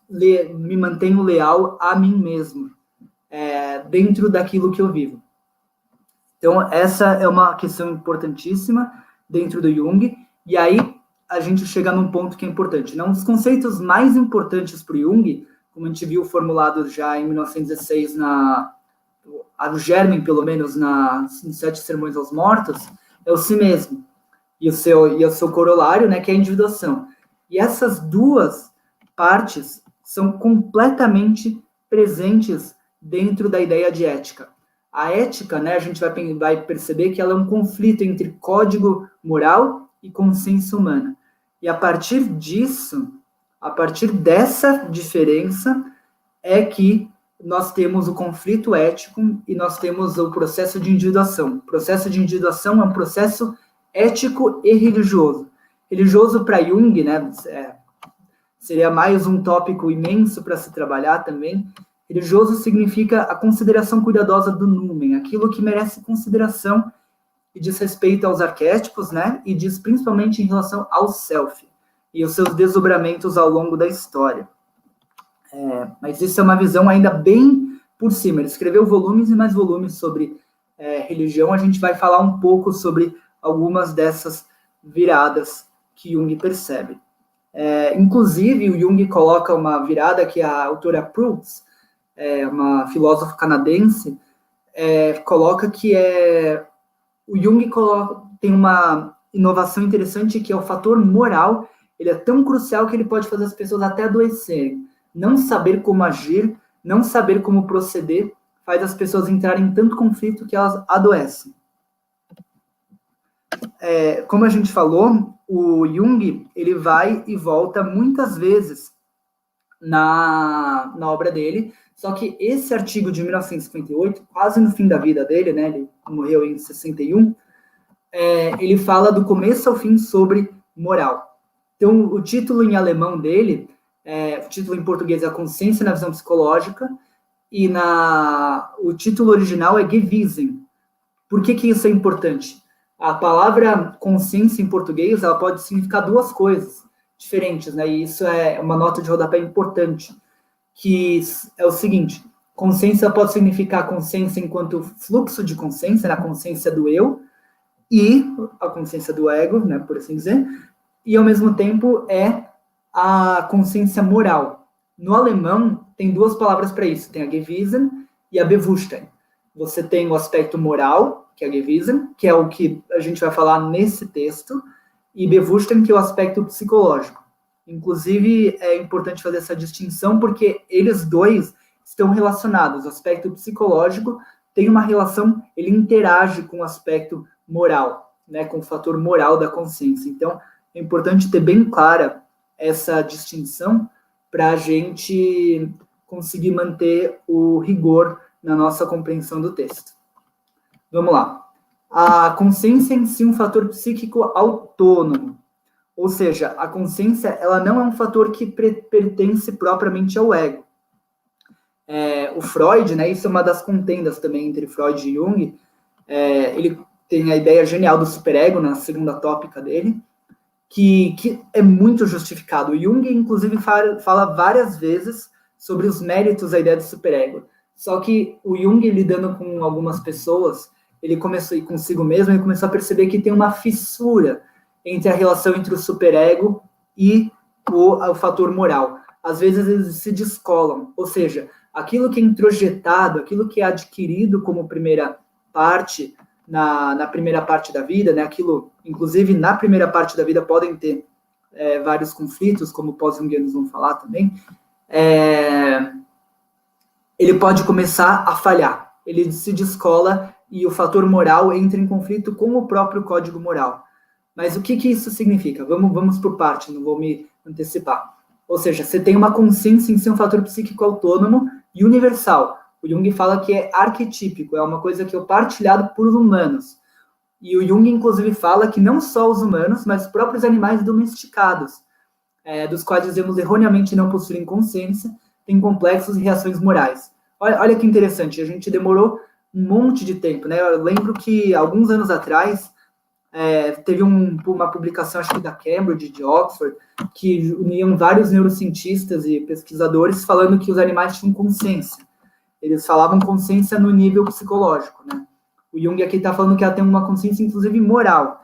me mantenho leal a mim mesmo, dentro daquilo que eu vivo. Então, essa é uma questão importantíssima dentro do Jung, e aí a gente chega num ponto que é importante. Um dos conceitos mais importantes para o Jung, como a gente viu formulados já em 1916, o germen, pelo menos, nos 7 Sermões aos Mortos, é o si mesmo. e o seu corolário, né, que é a individuação. E essas duas partes são completamente presentes dentro da ideia de ética. A ética, né, a gente vai perceber que ela é um conflito entre código moral e consciência humana. E a partir disso, a partir dessa diferença, é que nós temos o conflito ético e nós temos o processo de individuação. O processo de individuação é um processo ético e religioso. Religioso para Jung, né, seria mais um tópico imenso para se trabalhar também. Religioso significa a consideração cuidadosa do numen, aquilo que merece consideração e diz respeito aos arquétipos, né, e diz principalmente em relação ao self e os seus desdobramentos ao longo da história. Mas isso é uma visão ainda bem por cima. Ele escreveu volumes e mais volumes sobre religião. A gente vai falar um pouco sobre algumas dessas viradas que Jung percebe. Inclusive, o Jung coloca uma virada que a autora Proulx, uma filósofa canadense, coloca que o Jung tem uma inovação interessante que é o fator moral. Ele é tão crucial que ele pode fazer as pessoas até adoecerem. Não saber como agir, não saber como proceder, faz as pessoas entrarem em tanto conflito que elas adoecem. Como a gente falou, o Jung, ele vai e volta muitas vezes na obra dele, só que esse artigo de 1958, quase no fim da vida dele, né, ele morreu em 61, ele fala do começo ao fim sobre moral. Então, o título em alemão dele, o título em português é A Consciência na Visão Psicológica, e o título original é Gewissen. Por que isso é importante? A palavra consciência em português, ela pode significar duas coisas diferentes, né? E isso é uma nota de rodapé importante, que é o seguinte: consciência pode significar consciência enquanto fluxo de consciência, na consciência do eu, e a consciência do ego, né, por assim dizer, e ao mesmo tempo é a consciência moral. No alemão, tem duas palavras para isso, tem a Gewissen e a Bewusstsein. Você tem o aspecto moral, que é a Gewissen, que é o que a gente vai falar nesse texto, e Bewusstsein, que é o aspecto psicológico. Inclusive, é importante fazer essa distinção, porque eles dois estão relacionados. O aspecto psicológico tem uma relação, ele interage com o aspecto moral, né, com o fator moral da consciência. Então, é importante ter bem clara essa distinção para a gente conseguir manter o rigor na nossa compreensão do texto. Vamos lá. A consciência em si é um fator psíquico autônomo, ou seja, a consciência ela não é um fator que pertence propriamente ao ego. O Freud, né, isso é uma das contendas também entre Freud e Jung, ele tem a ideia genial do superego na segunda tópica dele, que é muito justificado. O Jung, inclusive, fala várias vezes sobre os méritos da ideia do superego. Só que o Jung, lidando com algumas pessoas, ele começou, e consigo mesmo, ele começou a perceber que tem uma fissura entre a relação entre o superego e o fator moral. Às vezes eles se descolam, ou seja, aquilo que é introjetado, aquilo que é adquirido como primeira parte, na primeira parte da vida, né? Aquilo, inclusive, na primeira parte da vida podem ter vários conflitos, como pós-junguianos vão falar também, ele pode começar a falhar, ele se descola e o fator moral entra em conflito com o próprio código moral. Mas o que isso significa? Vamos por parte, não vou me antecipar. Ou seja, você tem uma consciência em si, um fator psíquico autônomo e universal. O Jung fala que é arquetípico, é uma coisa que é partilhado por humanos. E o Jung, inclusive, fala que não só os humanos, mas os próprios animais domesticados, dos quais dizemos erroneamente não possuem consciência, têm complexos e reações morais. Olha que interessante, a gente demorou um monte de tempo, né? Eu lembro que, alguns anos atrás, teve uma publicação, acho que da Cambridge, de Oxford, que uniam vários neurocientistas e pesquisadores falando que os animais tinham consciência. Eles falavam consciência no nível psicológico, né? O Jung aqui está falando que ela tem uma consciência, inclusive, moral.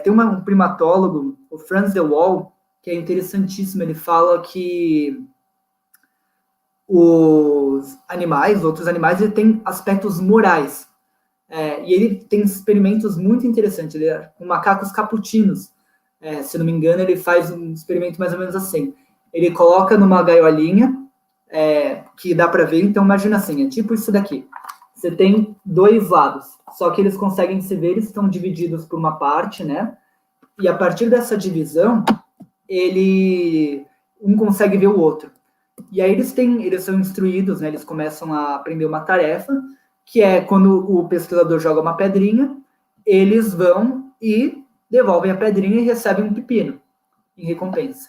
Tem um primatólogo, o Franz de Waal, que é interessantíssimo. Ele fala que os animais, outros animais, ele tem aspectos morais. E ele tem experimentos muito interessantes, ele é com macacos caputinos. Se não me engano, ele faz um experimento mais ou menos assim. Ele coloca numa gaiolinha, que dá para ver, então imagina assim, é tipo isso daqui. Você tem dois lados, só que eles conseguem se ver, eles estão divididos por uma parte, né? E a partir dessa divisão, um consegue ver o outro. E aí eles são instruídos, né? Eles começam a aprender uma tarefa, que é quando o pesquisador joga uma pedrinha, eles vão e devolvem a pedrinha e recebem um pepino em recompensa.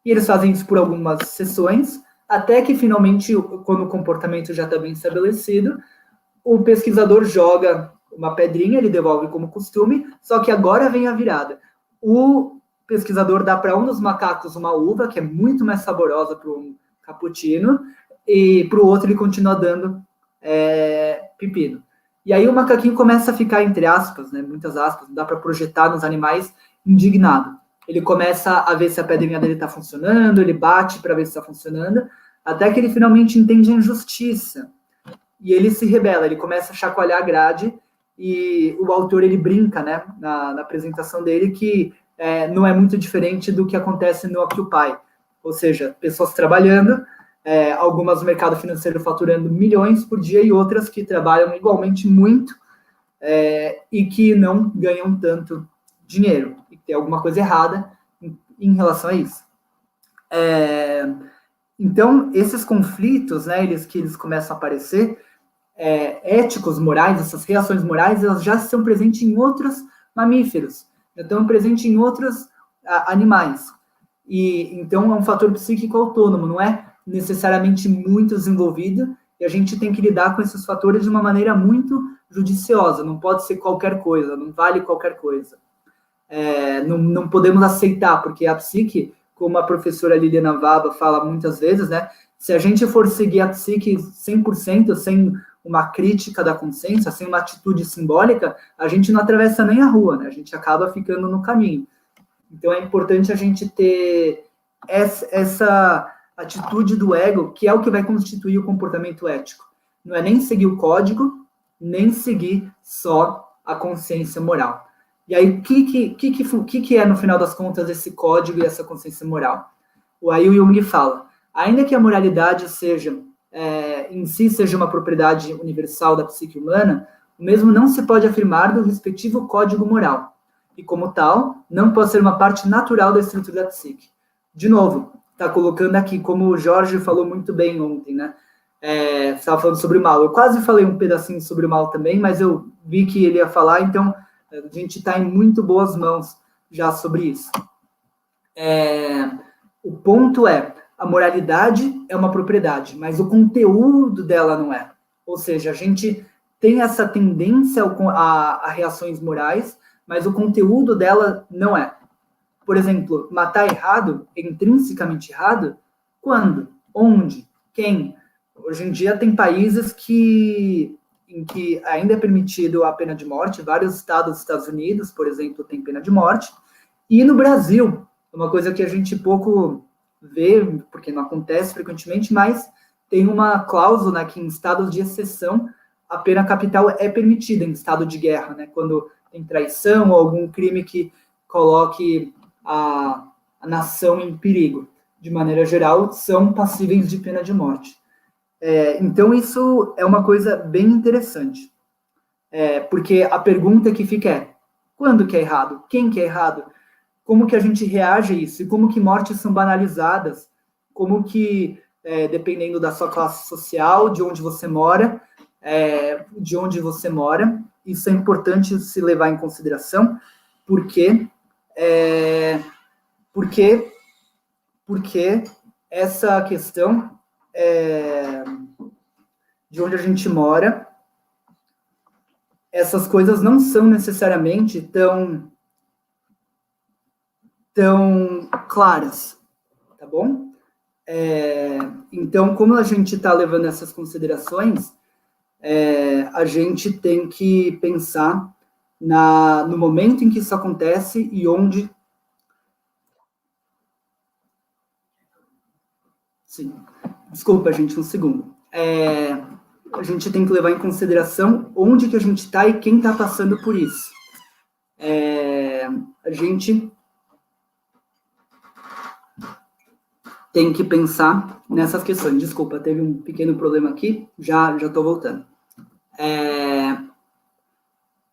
E eles fazem isso por algumas sessões, até que finalmente, quando o comportamento já está bem estabelecido, o pesquisador joga uma pedrinha, ele devolve como costume, só que agora vem a virada. O pesquisador dá para um dos macacos uma uva, que é muito mais saborosa para um cappuccino, e para o outro ele continua dando pepino. E aí o macaquinho começa a ficar, entre aspas, né, muitas aspas, dá para projetar nos animais, indignado. Ele começa a ver se a pedrinha dele está funcionando, ele bate para ver se está funcionando, até que ele finalmente entende a injustiça. E ele se rebela, ele começa a chacoalhar a grade, e o autor ele brinca, né, na apresentação dele, que não é muito diferente do que acontece no Occupy. Ou seja, pessoas trabalhando, algumas no mercado financeiro faturando milhões por dia e outras que trabalham igualmente muito e que não ganham tanto dinheiro. E tem alguma coisa errada em relação a isso. Então, esses conflitos, né, que eles começam a aparecer, éticos, morais, essas reações morais, elas já estão presentes em outros mamíferos, já estão presentes em outros animais. E então é um fator psíquico autônomo, não é necessariamente muito desenvolvido, e a gente tem que lidar com esses fatores de uma maneira muito judiciosa, não pode ser qualquer coisa, não vale qualquer coisa. Não podemos aceitar, porque a psique, como a professora Liliana Vaba fala muitas vezes, né, se a gente for seguir a psique 100%, sem uma crítica da consciência, sem uma atitude simbólica, a gente não atravessa nem a rua, né, a gente acaba ficando no caminho. Então é importante a gente ter essa atitude do ego, que é o que vai constituir o comportamento ético. Não é nem seguir o código, nem seguir só a consciência moral. E aí, o que é, no final das contas, esse código e essa consciência moral? Aí o Jung fala, ainda que a moralidade em si seja uma propriedade universal da psique humana, o mesmo não se pode afirmar do respectivo código moral, e como tal, não pode ser uma parte natural da estrutura da psique. De novo, está colocando aqui, como o Jorge falou muito bem ontem, né? Estava falando sobre o mal. Eu quase falei um pedacinho sobre o mal também, mas eu vi que ele ia falar, então a gente está em muito boas mãos já sobre isso. O ponto a moralidade é uma propriedade, mas o conteúdo dela não é. Ou seja, a gente tem essa tendência a reações morais, mas o conteúdo dela não é. Por exemplo, matar errado, intrinsecamente errado, quando? Onde? Quem? Hoje em dia tem países em que ainda é permitido a pena de morte, vários estados dos Estados Unidos, por exemplo, tem pena de morte, e no Brasil, uma coisa que a gente pouco vê, porque não acontece frequentemente, mas tem uma cláusula que em estados de exceção a pena capital é permitida em estado de guerra, né? Quando tem traição ou algum crime que coloque a nação em perigo. De maneira geral, são passíveis de pena de morte. Então, isso é uma coisa bem interessante. Porque a pergunta que fica quando que é errado? Quem que é errado? Como que a gente reage a isso? E como que mortes são banalizadas? Como que, dependendo da sua classe social, de onde você mora, isso é importante se levar em consideração, porque essa questão de onde a gente mora, essas coisas não são necessariamente tão claras, tá bom? Então, como a gente está levando essas considerações, a gente tem que pensar no momento em que isso acontece e onde... Sim. Desculpa, gente, um segundo. a gente tem que levar em consideração onde que a gente está e quem está passando por isso. A gente tem que pensar nessas questões. Desculpa, teve um pequeno problema aqui, já estou voltando.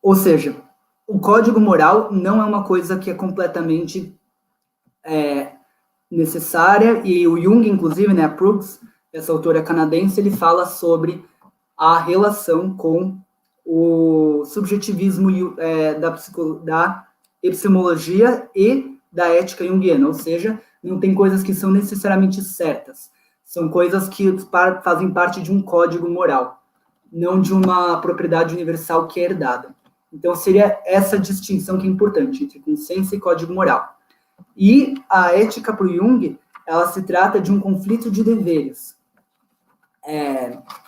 Ou seja, o código moral não é uma coisa que é completamente necessária, e o Jung, inclusive, né, a Pruggs, essa autora canadense, ele fala sobre a relação com o subjetivismo da epistemologia e da ética junguiana, ou seja, não tem coisas que são necessariamente certas, são coisas que fazem parte de um código moral, não de uma propriedade universal que é herdada. Então, seria essa distinção que é importante entre consciência e código moral. E a ética para o Jung, ela se trata de um conflito de deveres.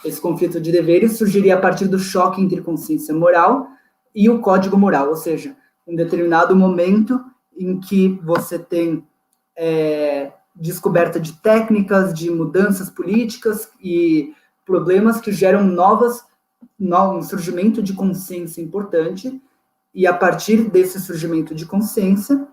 Esse conflito de deveres surgiria a partir do choque entre consciência moral e o código moral, ou seja, um determinado momento em que você tem descoberta de técnicas, de mudanças políticas e problemas que geram um surgimento de consciência importante, e a partir desse surgimento de consciência,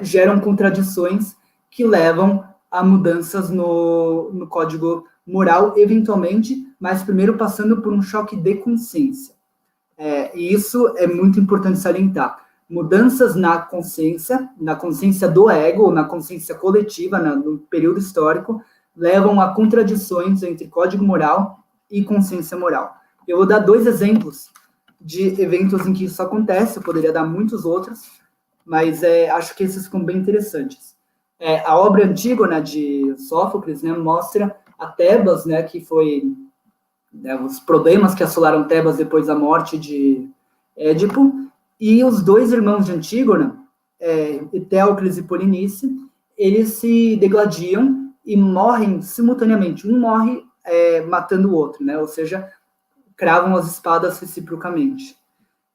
geram contradições que levam a mudanças no código moral, eventualmente, mas primeiro passando por um choque de consciência. E isso é muito importante salientar. Mudanças na consciência do ego, ou na consciência coletiva, no período histórico, levam a contradições entre código moral e consciência moral. Eu vou dar 2 exemplos de eventos em que isso acontece, eu poderia dar muitos outros, mas acho que esses ficam bem interessantes. A obra Antígona, de Sófocles, né, mostra a Tebas, né, que foi os problemas que assolaram Tebas depois da morte de Édipo, e os 2 irmãos de Antígona, Eteocles e Polinice, eles se degladiam e morrem simultaneamente. Um morre matando o outro, né, ou seja, cravam as espadas reciprocamente.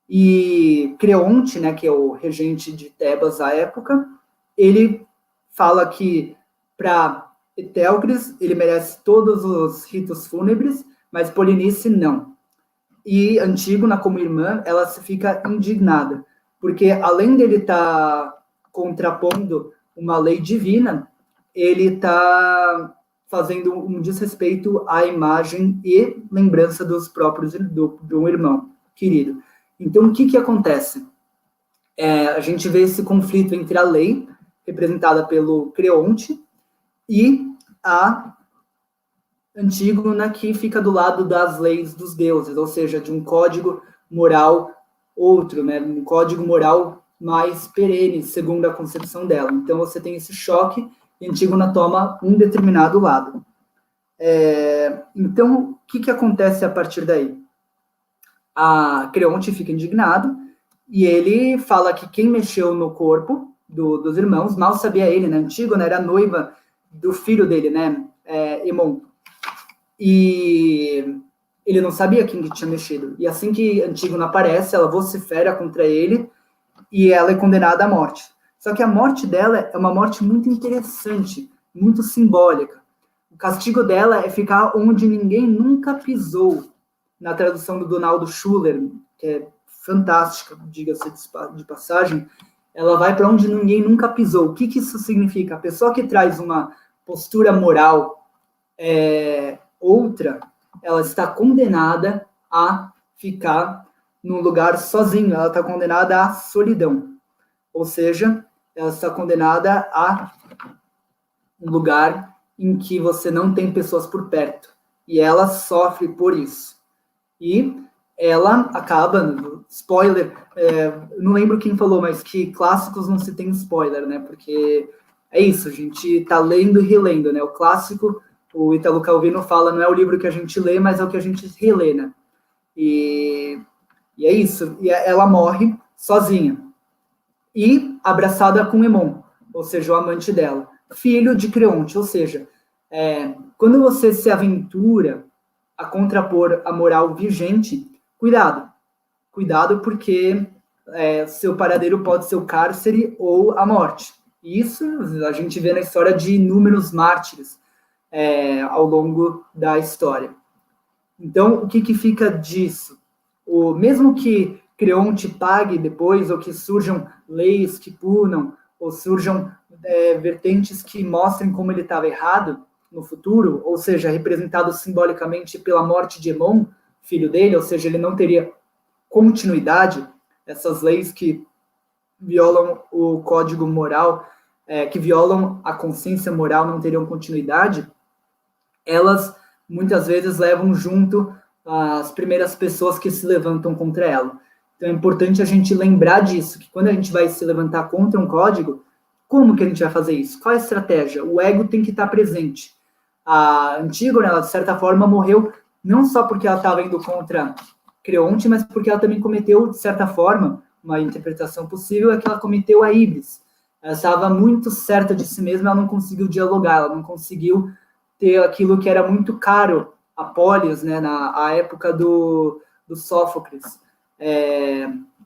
E Creonte, né, que é o regente de Tebas à época, ele fala que para Eteocles ele merece todos os ritos fúnebres, mas Polinice não. E Antígona, como irmã, ela fica indignada, porque além dele estar contrapondo uma lei divina, ele está fazendo um desrespeito à imagem e lembrança dos próprios do irmão querido. Então, o que acontece? A gente vê esse conflito entre a lei, representada pelo Creonte, e a Antígona, que fica do lado das leis dos deuses, ou seja, de um código moral outro, né? Um código moral mais perene, segundo a concepção dela. Então, você tem esse choque e Antígona toma um determinado lado. Então, o que acontece a partir daí? A Creonte fica indignado e ele fala que quem mexeu no corpo dos irmãos, mal sabia ele, né? Antígona era noiva do filho dele, né? Hemon. E ele não sabia quem que tinha mexido. E assim que Antígona aparece, ela vocifera contra ele e ela é condenada à morte. Só que a morte dela é uma morte muito interessante, muito simbólica. O castigo dela é ficar onde ninguém nunca pisou. Na tradução do Donaldo Schuller, que é fantástica, diga-se de passagem, ela vai para onde ninguém nunca pisou. O que isso significa? A pessoa que traz uma postura moral outra, ela está condenada a ficar num lugar sozinha, ela está condenada à solidão. Ou seja, ela está condenada a um lugar em que você não tem pessoas por perto. E ela sofre por isso. E ela acaba, spoiler, não lembro quem falou, mas que clássicos não se tem spoiler, né? Porque é isso, a gente tá lendo e relendo, né? O clássico, o Italo Calvino fala, não é o livro que a gente lê, mas é o que a gente relê, né? E é isso, e ela morre sozinha. E abraçada com Hemon, ou seja, o amante dela, filho de Creonte, ou seja, quando você se aventura a contrapor a moral vigente, cuidado porque seu paradeiro pode ser o cárcere ou a morte. Isso a gente vê na história de inúmeros mártires ao longo da história. Então, o que fica disso? Mesmo que Creonte pague depois, ou que surjam leis que punam, ou surjam vertentes que mostrem como ele estava errado no futuro, ou seja, representado simbolicamente pela morte de Emon, filho dele, ou seja, ele não teria continuidade, essas leis que violam o código moral, que violam a consciência moral, não teriam continuidade, elas muitas vezes levam junto as primeiras pessoas que se levantam contra ela. Então é importante a gente lembrar disso, que quando a gente vai se levantar contra um código, como que a gente vai fazer isso? Qual é a estratégia? O ego tem que estar presente. A Antígona, ela, de certa forma, morreu não só porque ela estava indo contra Creonte, mas porque ela também cometeu, de certa forma, uma interpretação possível é que ela cometeu a híbris. Ela estava muito certa de si mesma, ela não conseguiu dialogar, ela não conseguiu ter aquilo que era muito caro a Polis, né, na época do Sófocles,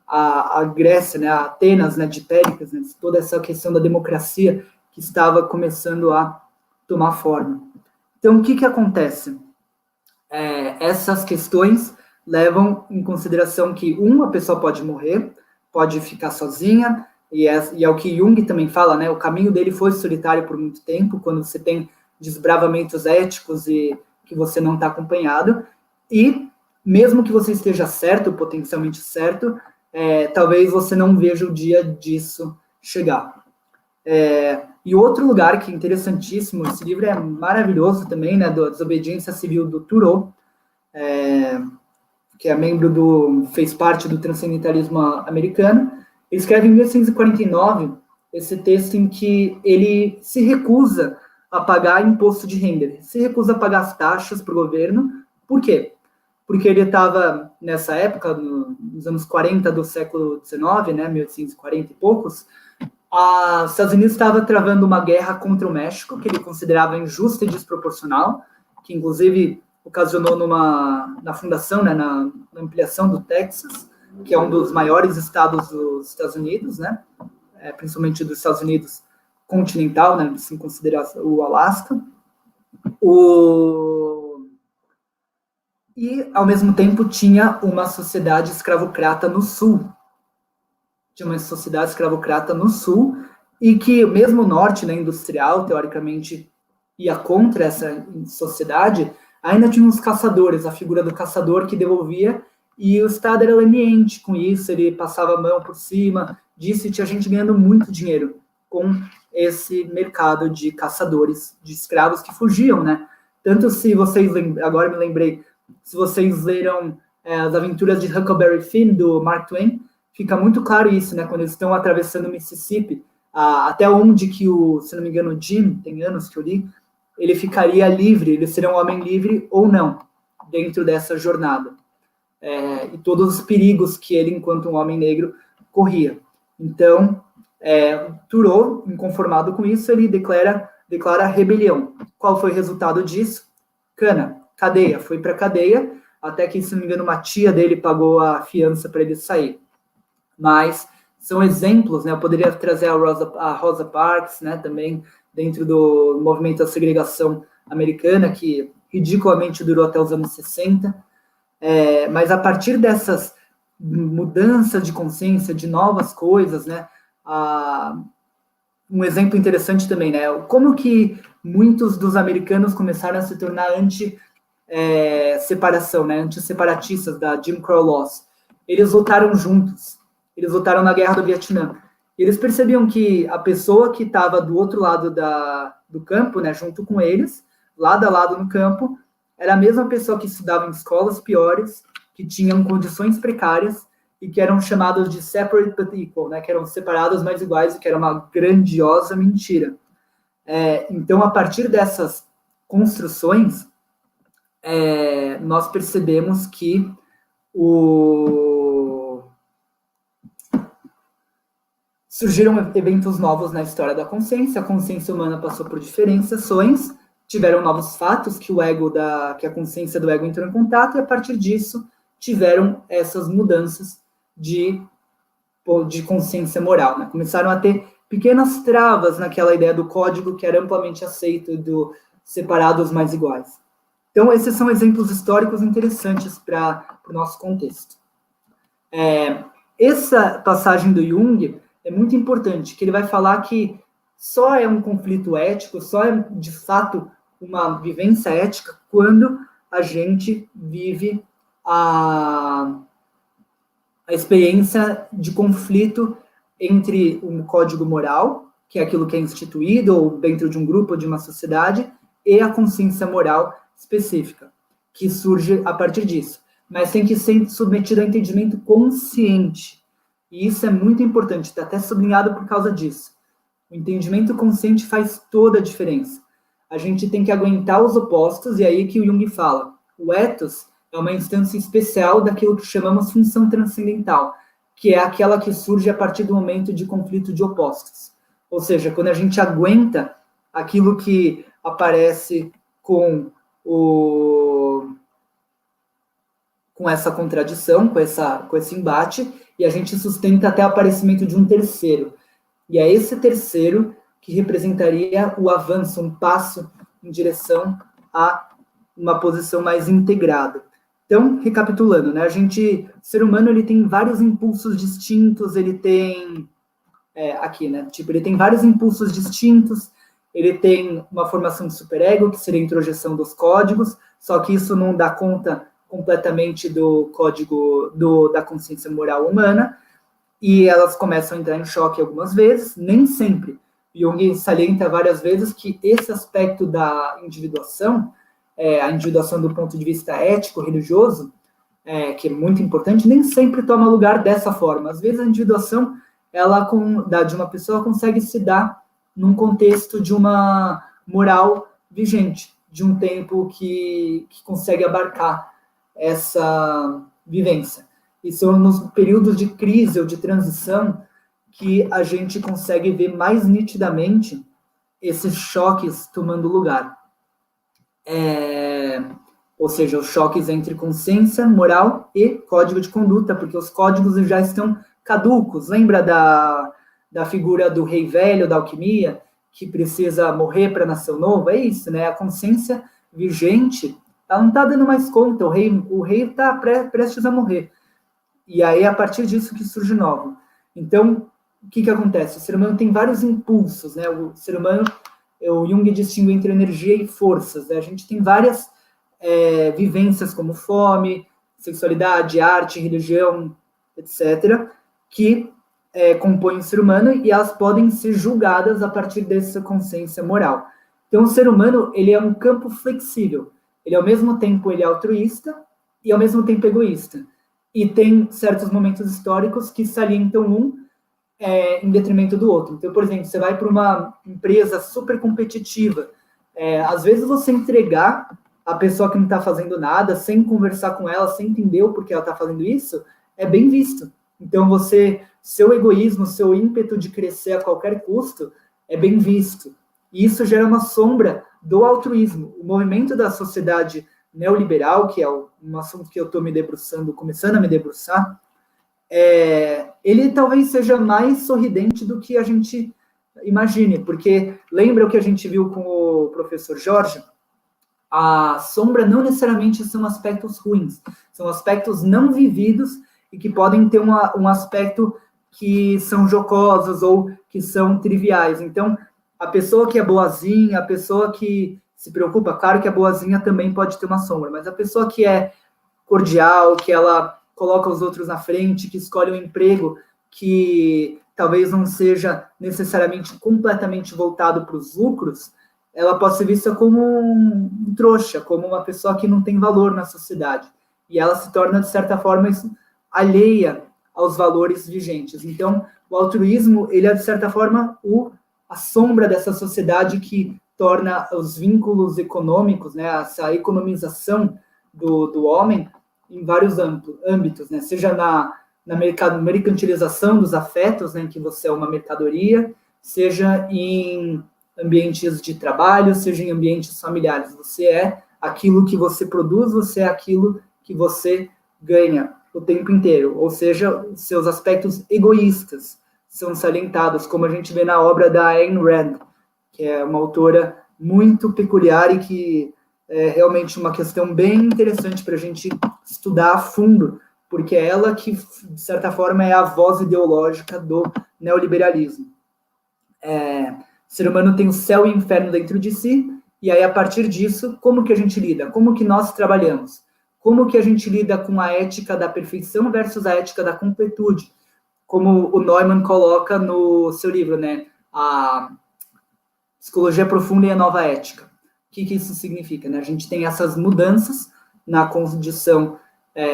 a Grécia, né, a Atenas, né, de Péricles, né, toda essa questão da democracia que estava começando a tomar forma. Então, o que acontece? Essas questões levam em consideração que, a pessoa pode morrer, pode ficar sozinha, e é o que Jung também fala, né, o caminho dele foi solitário por muito tempo, quando você tem desbravamentos éticos e que você não está acompanhado, e mesmo que você esteja certo, potencialmente certo, talvez você não veja o dia disso chegar. E outro lugar que é interessantíssimo, esse livro é maravilhoso também, né, da Desobediência Civil do Thoreau, que é fez parte do transcendentalismo americano. Ele escreve em 1849 esse texto em que ele se recusa a pagar imposto de renda, ele se recusa a pagar as taxas para o governo. Por quê? Porque ele estava, nessa época, nos anos 40 do século XIX, né, 1840 e poucos, os Estados Unidos estava travando uma guerra contra o México, que ele considerava injusta e desproporcional, que inclusive ocasionou na fundação, né, na ampliação do Texas, que é um dos maiores estados dos Estados Unidos, né, principalmente dos Estados Unidos continental, né, sem considerar o Alasca. E, ao mesmo tempo, tinha uma sociedade escravocrata no sul. Tinha uma sociedade escravocrata no sul, e que mesmo o norte, né, industrial, teoricamente, ia contra essa sociedade, ainda tinha uns caçadores, a figura do caçador que devolvia, e o Estado era leniente com isso, ele passava a mão por cima disso, e tinha gente ganhando muito dinheiro com esse mercado de caçadores, de escravos que fugiam, né? Tanto se vocês, agora me lembrei, se vocês leram As Aventuras de Huckleberry Finn, do Mark Twain, fica muito claro isso, né? Quando eles estão atravessando o Mississippi, até onde que se não me engano, o Jim, tem anos que eu li, ele ficaria livre, ele seria um homem livre ou não, dentro dessa jornada. E todos os perigos que ele, enquanto um homem negro, corria. Então, Thoreau, inconformado com isso, ele declara rebelião. Qual foi o resultado disso? Cadeia. Foi para cadeia, até que, se não me engano, uma tia dele pagou a fiança para ele sair. Mas são exemplos, né? Eu poderia trazer a Rosa Parks, né, também, dentro do movimento da segregação americana, que ridiculamente durou até os anos 60. Mas a partir dessas mudanças de consciência, de novas coisas, né? Um exemplo interessante também, né? Como que muitos dos americanos começaram a se tornar anti-separação, né? Anti-separatistas da Jim Crow Laws. Eles lutaram juntos. Eles lutaram na Guerra do Vietnã. Eles percebiam que a pessoa que estava do outro lado do campo, né, junto com eles, lado a lado no campo, era a mesma pessoa que estudava em escolas piores, que tinham condições precárias e que eram chamados de separate but equal, né, que eram separados mas iguais, o que era uma grandiosa mentira. Então, a partir dessas construções, nós percebemos que surgiram eventos novos na história da consciência, a consciência humana passou por diferenciações, tiveram novos fatos que que a consciência do ego entrou em contato, e a partir disso tiveram essas mudanças de consciência moral, né? Começaram a ter pequenas travas naquela ideia do código que era amplamente aceito, do separados mais iguais. Então, esses são exemplos históricos interessantes para o nosso contexto. Essa passagem do Jung é muito importante, que ele vai falar que só é um conflito ético, só é, de fato, uma vivência ética quando a gente vive a experiência de conflito entre um código moral, que é aquilo que é instituído ou dentro de um grupo ou de uma sociedade, e a consciência moral específica, que surge a partir disso. Mas tem que ser submetido a entendimento consciente. E isso é muito importante, está até sublinhado por causa disso. O entendimento consciente faz toda a diferença. A gente tem que aguentar os opostos, e aí que o Jung fala. O ethos é uma instância especial daquilo que chamamos função transcendental, que é aquela que surge a partir do momento de conflito de opostos. Ou seja, quando a gente aguenta aquilo que aparece com essa contradição, com esse embate, e a gente sustenta até o aparecimento de um terceiro. E é esse terceiro que representaria o avanço, um passo em direção a uma posição mais integrada. Então, recapitulando, né? O ser humano, ele tem vários impulsos distintos, ele tem aqui, né? Tipo, ele tem vários impulsos distintos, ele tem uma formação de superego, que seria a introjeção dos códigos, só que isso não dá conta completamente do código da consciência moral humana, e elas começam a entrar em choque algumas vezes, nem sempre. Jung salienta várias vezes que esse aspecto da individuação, a individuação do ponto de vista ético, religioso, que é muito importante, nem sempre toma lugar dessa forma. Às vezes a individuação de uma pessoa consegue se dar num contexto de uma moral vigente, de um tempo que consegue abarcar essa vivência. E são nos períodos de crise ou de transição que a gente consegue ver mais nitidamente esses choques tomando lugar. Ou seja, os choques entre consciência, moral e código de conduta, porque os códigos já estão caducos. Lembra da figura do rei velho da alquimia, que precisa morrer para nascer um novo? É isso, né? A consciência vigente, ela não está dando mais conta, o rei está prestes a morrer. E aí, a partir disso que surge novo. Então, o que acontece? O ser humano tem vários impulsos, né? O ser humano, o Jung distingue entre energia e forças, né? A gente tem várias vivências como fome, sexualidade, arte, religião, etc., que compõem o ser humano, e elas podem ser julgadas a partir dessa consciência moral. Então, o ser humano, ele é um campo flexível. Ele, ao mesmo tempo, ele é altruísta e, ao mesmo tempo, egoísta. E tem certos momentos históricos que salientam em detrimento do outro. Então, por exemplo, você vai para uma empresa super competitiva, às vezes você entregar a pessoa que não está fazendo nada, sem conversar com ela, sem entender o porquê ela está fazendo isso, é bem visto. Então, seu egoísmo, seu ímpeto de crescer a qualquer custo, é bem visto. E isso gera uma sombra do altruísmo. O movimento da sociedade neoliberal, que é um assunto que eu estou começando a me debruçar, ele talvez seja mais sorridente do que a gente imagine, porque lembra o que a gente viu com o professor Jorge? A sombra não necessariamente são aspectos ruins, são aspectos não vividos e que podem ter um aspecto que são jocosos ou que são triviais. Então, a pessoa que é boazinha, a pessoa que se preocupa, claro que a boazinha também pode ter uma sombra, mas a pessoa que é cordial, que ela coloca os outros na frente, que escolhe um emprego que talvez não seja necessariamente completamente voltado para os lucros, ela pode ser vista como um trouxa, como uma pessoa que não tem valor na sociedade. E ela se torna, de certa forma, alheia aos valores vigentes. Então, o altruísmo, ele é, de certa forma, a sombra dessa sociedade que torna os vínculos econômicos, né, essa economização do homem em vários âmbitos, né, seja na mercantilização dos afetos, né, em que você é uma mercadoria, seja em ambientes de trabalho, seja em ambientes familiares. Você é aquilo que você produz, você é aquilo que você ganha o tempo inteiro. Ou seja, seus aspectos egoístas são salientados, como a gente vê na obra da Ayn Rand, que é uma autora muito peculiar e que é realmente uma questão bem interessante para a gente estudar a fundo, porque é ela que, de certa forma, é a voz ideológica do neoliberalismo. O ser humano tem o céu e o inferno dentro de si, e aí, a partir disso, como que a gente lida? Como que nós trabalhamos? Como que a gente lida com a ética da perfeição versus a ética da completude? Como o Neumann coloca no seu livro, né? A Psicologia Profunda e a Nova Ética. O que isso significa? Né? A gente tem essas mudanças na condição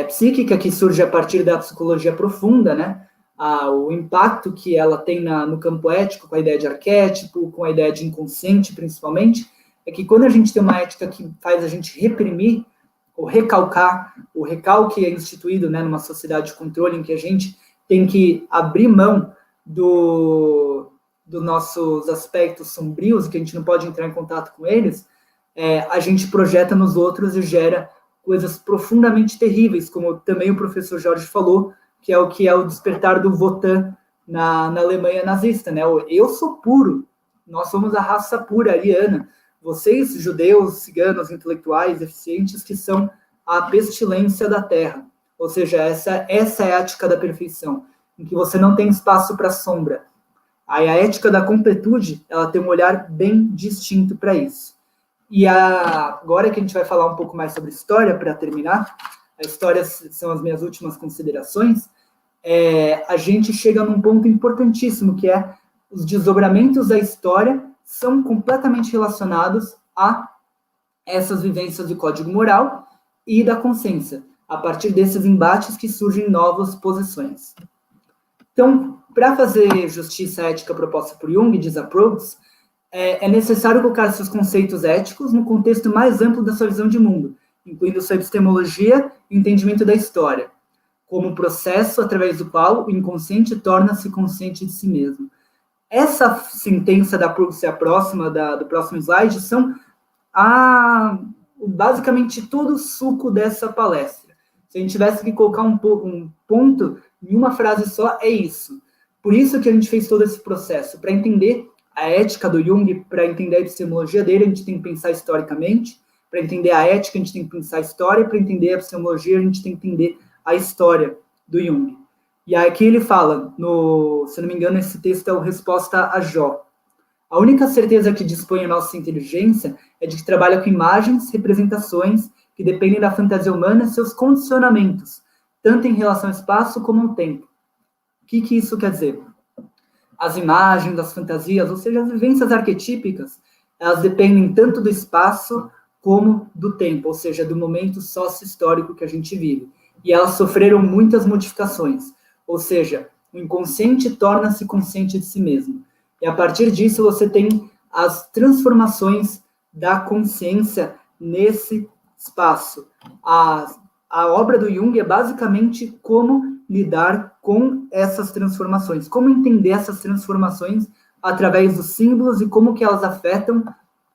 psíquica que surge a partir da psicologia profunda, né? O impacto que ela tem no campo ético, com a ideia de arquétipo, com a ideia de inconsciente, principalmente, é que quando a gente tem uma ética que faz a gente reprimir ou recalcar, o recalque é instituído, né, numa sociedade de controle em que a gente tem que abrir mão dos nossos aspectos sombrios, que a gente não pode entrar em contato com eles, a gente projeta nos outros e gera coisas profundamente terríveis, como também o professor Jorge falou, que é o despertar do Wotan na Alemanha nazista, né? Eu sou puro, nós somos a raça pura, ariana. Vocês, judeus, ciganos, intelectuais, eficientes, que são a pestilência da terra. Ou seja, essa é a ética da perfeição, em que você não tem espaço para sombra. Aí a ética da completude, ela tem um olhar bem distinto para isso. E agora que a gente vai falar um pouco mais sobre história, para terminar, a história são as minhas últimas considerações, a gente chega num ponto importantíssimo, que é os desdobramentos da história são completamente relacionados a essas vivências do código moral e da consciência, a partir desses embates que surgem novas posições. Então, para fazer justiça à ética proposta por Jung, diz a Proust, é necessário colocar seus conceitos éticos no contexto mais amplo da sua visão de mundo, incluindo sua epistemologia e o entendimento da história, como um processo através do qual o inconsciente torna-se consciente de si mesmo. Essa sentença da Proust, a próxima, do próximo slide, são basicamente todo o suco dessa palestra. Se a gente tivesse que colocar um ponto em uma frase só, é isso. Por isso que a gente fez todo esse processo, para entender a ética do Jung, para entender a epistemologia dele, a gente tem que pensar historicamente, para entender a ética, a gente tem que pensar a história, para entender a epistemologia, a gente tem que entender a história do Jung. E aqui ele fala, se não me engano, esse texto é o Resposta a Jó. A única certeza que dispõe a nossa inteligência é de que trabalha com imagens, representações, que dependem da fantasia humana e seus condicionamentos, tanto em relação ao espaço como ao tempo. O que isso quer dizer? As imagens, as fantasias, ou seja, as vivências arquetípicas, elas dependem tanto do espaço como do tempo, ou seja, do momento sócio-histórico que a gente vive. E elas sofreram muitas modificações, ou seja, o inconsciente torna-se consciente de si mesmo. E a partir disso você tem as transformações da consciência nesse espaço. A obra do Jung é basicamente como lidar com essas transformações, como entender essas transformações através dos símbolos e como que elas afetam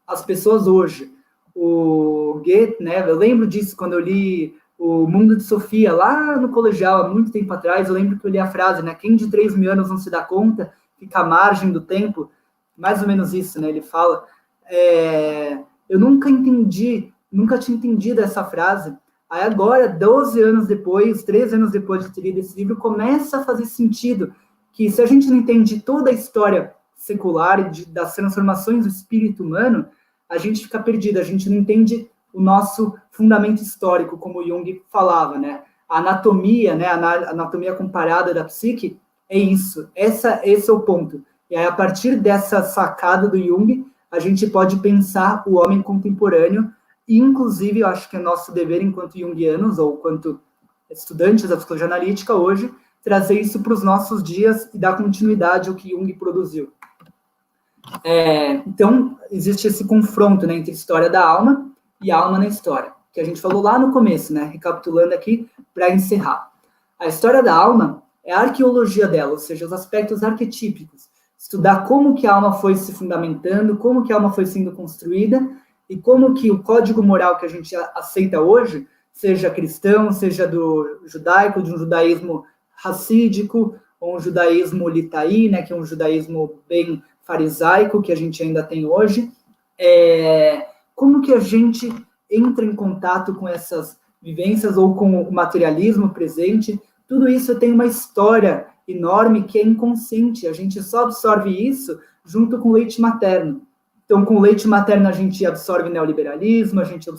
as pessoas hoje. O Goethe, né, eu lembro disso quando eu li O Mundo de Sofia, lá no colegial, há muito tempo atrás, eu lembro que eu li a frase, né, quem de 3.000 anos não se dá conta, fica à margem do tempo, mais ou menos isso, né, ele fala. Eu nunca tinha entendido essa frase. Aí agora, 12 anos depois, 13 anos depois de ter lido esse livro, começa a fazer sentido que se a gente não entende toda a história secular das transformações do espírito humano, a gente fica perdido, a gente não entende o nosso fundamento histórico, como Jung falava, né? A anatomia, né? A anatomia comparada da psique é isso, esse é o ponto. E aí, a partir dessa sacada do Jung, a gente pode pensar o homem contemporâneo. E, inclusive, eu acho que é nosso dever, enquanto junguianos, ou enquanto estudantes da psicologia analítica hoje, trazer isso para os nossos dias e dar continuidade ao que Jung produziu. Então, existe esse confronto, né, entre história da alma e alma na história, que a gente falou lá no começo, né, recapitulando aqui para encerrar. A história da alma é a arqueologia dela, ou seja, os aspectos arquetípicos, estudar como que a alma foi se fundamentando, como que a alma foi sendo construída, e como que o código moral que a gente aceita hoje, seja cristão, seja do judaico, de um judaísmo racídico, ou um judaísmo litaí, né, que é um judaísmo bem farisaico, que a gente ainda tem hoje, como que a gente entra em contato com essas vivências ou com o materialismo presente, tudo isso tem uma história enorme que é inconsciente, a gente só absorve isso junto com o leite materno. Então, com o leite materno, a gente absorve neoliberalismo, a gente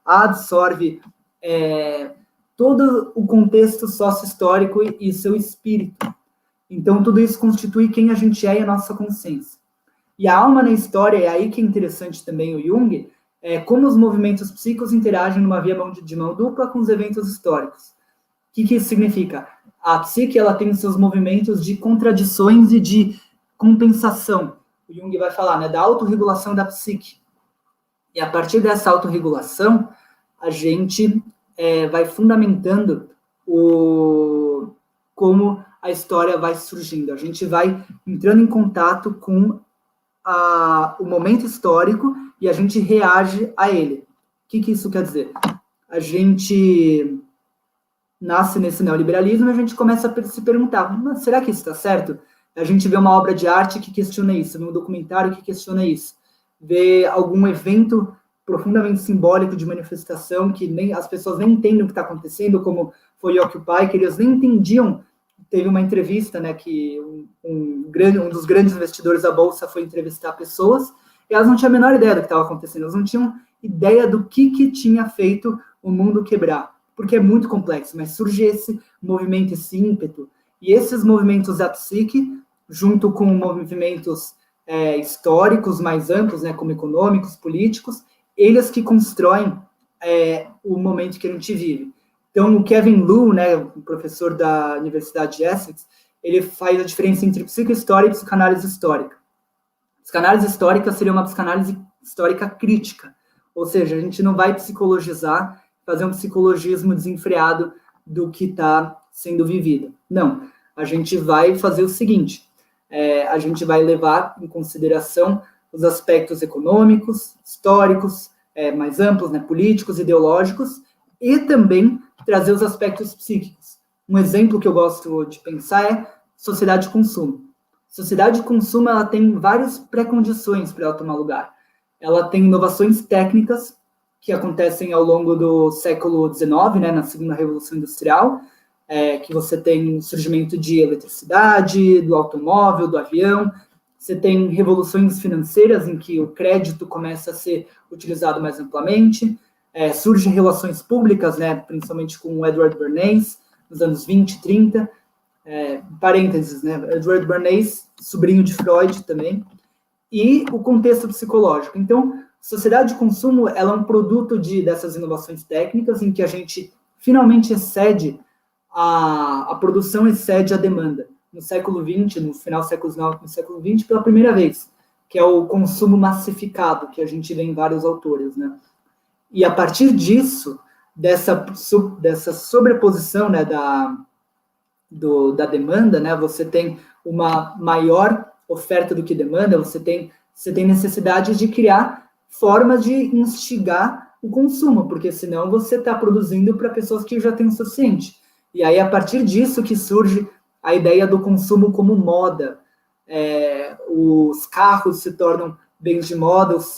absorve todo o contexto sócio-histórico e seu espírito. Então, tudo isso constitui quem a gente é e a nossa consciência. E a alma na história, é aí que é interessante também o Jung, como os movimentos psíquicos interagem numa via de mão dupla com os eventos históricos. O que isso significa? A psique ela tem seus movimentos de contradições e de compensação. O Jung vai falar, né, da autorregulação da psique. E a partir dessa autorregulação, a gente vai fundamentando como a história vai surgindo. A gente vai entrando em contato com o momento histórico e a gente reage a ele. O que isso quer dizer? A gente nasce nesse neoliberalismo e a gente começa a se perguntar, será que isso está certo? A gente vê uma obra de arte que questiona isso, vê um documentário que questiona isso, vê algum evento profundamente simbólico de manifestação que as pessoas nem entendem o que está acontecendo, como foi o Occupy, que eles nem entendiam. Teve uma entrevista, né, que um dos grandes investidores da Bolsa foi entrevistar pessoas, e elas não tinham a menor ideia do que estava acontecendo, elas não tinham ideia do que tinha feito o mundo quebrar, porque é muito complexo, mas surge esse movimento, esse ímpeto, e esses movimentos da psique, junto com movimentos históricos mais amplos, né, como econômicos, políticos, eles que constroem o momento que a gente vive. Então, o Kevin Liu, né, o professor da Universidade de Essex, ele faz a diferença entre psicohistória e psicanálise histórica. Psicanálise histórica seria uma psicanálise histórica crítica, ou seja, a gente não vai psicologizar, fazer um psicologismo desenfreado do que está sendo vivido. Não, a gente vai fazer o seguinte, a gente vai levar em consideração os aspectos econômicos, históricos, mais amplos, né, políticos, ideológicos, e também trazer os aspectos psíquicos. Um exemplo que eu gosto de pensar é sociedade de consumo. Sociedade de consumo ela tem várias pré-condições para ela tomar lugar. Ela tem inovações técnicas que acontecem ao longo do século XIX, né, na segunda Revolução Industrial, que você tem o surgimento de eletricidade, do automóvel, do avião. Você tem revoluções financeiras em que o crédito começa a ser utilizado mais amplamente. Surgem relações públicas, né, principalmente com o Edward Bernays, nos anos 20 e 30. Parênteses, né, Edward Bernays, sobrinho de Freud também. E o contexto psicológico. Então, sociedade de consumo ela é um produto dessas inovações técnicas em que a gente finalmente excede a produção excede a demanda. No século XX, no final do século XIX, no século XX, pela primeira vez, que é o consumo massificado, que a gente vê em vários autores, né? E a partir disso, dessa sobreposição, né, da demanda, né, você tem uma maior oferta do que demanda, você tem necessidade de criar formas de instigar o consumo, porque senão você está produzindo para pessoas que já têm o suficiente. E aí, a partir disso que surge a ideia do consumo como moda. Os carros se tornam bens de moda, os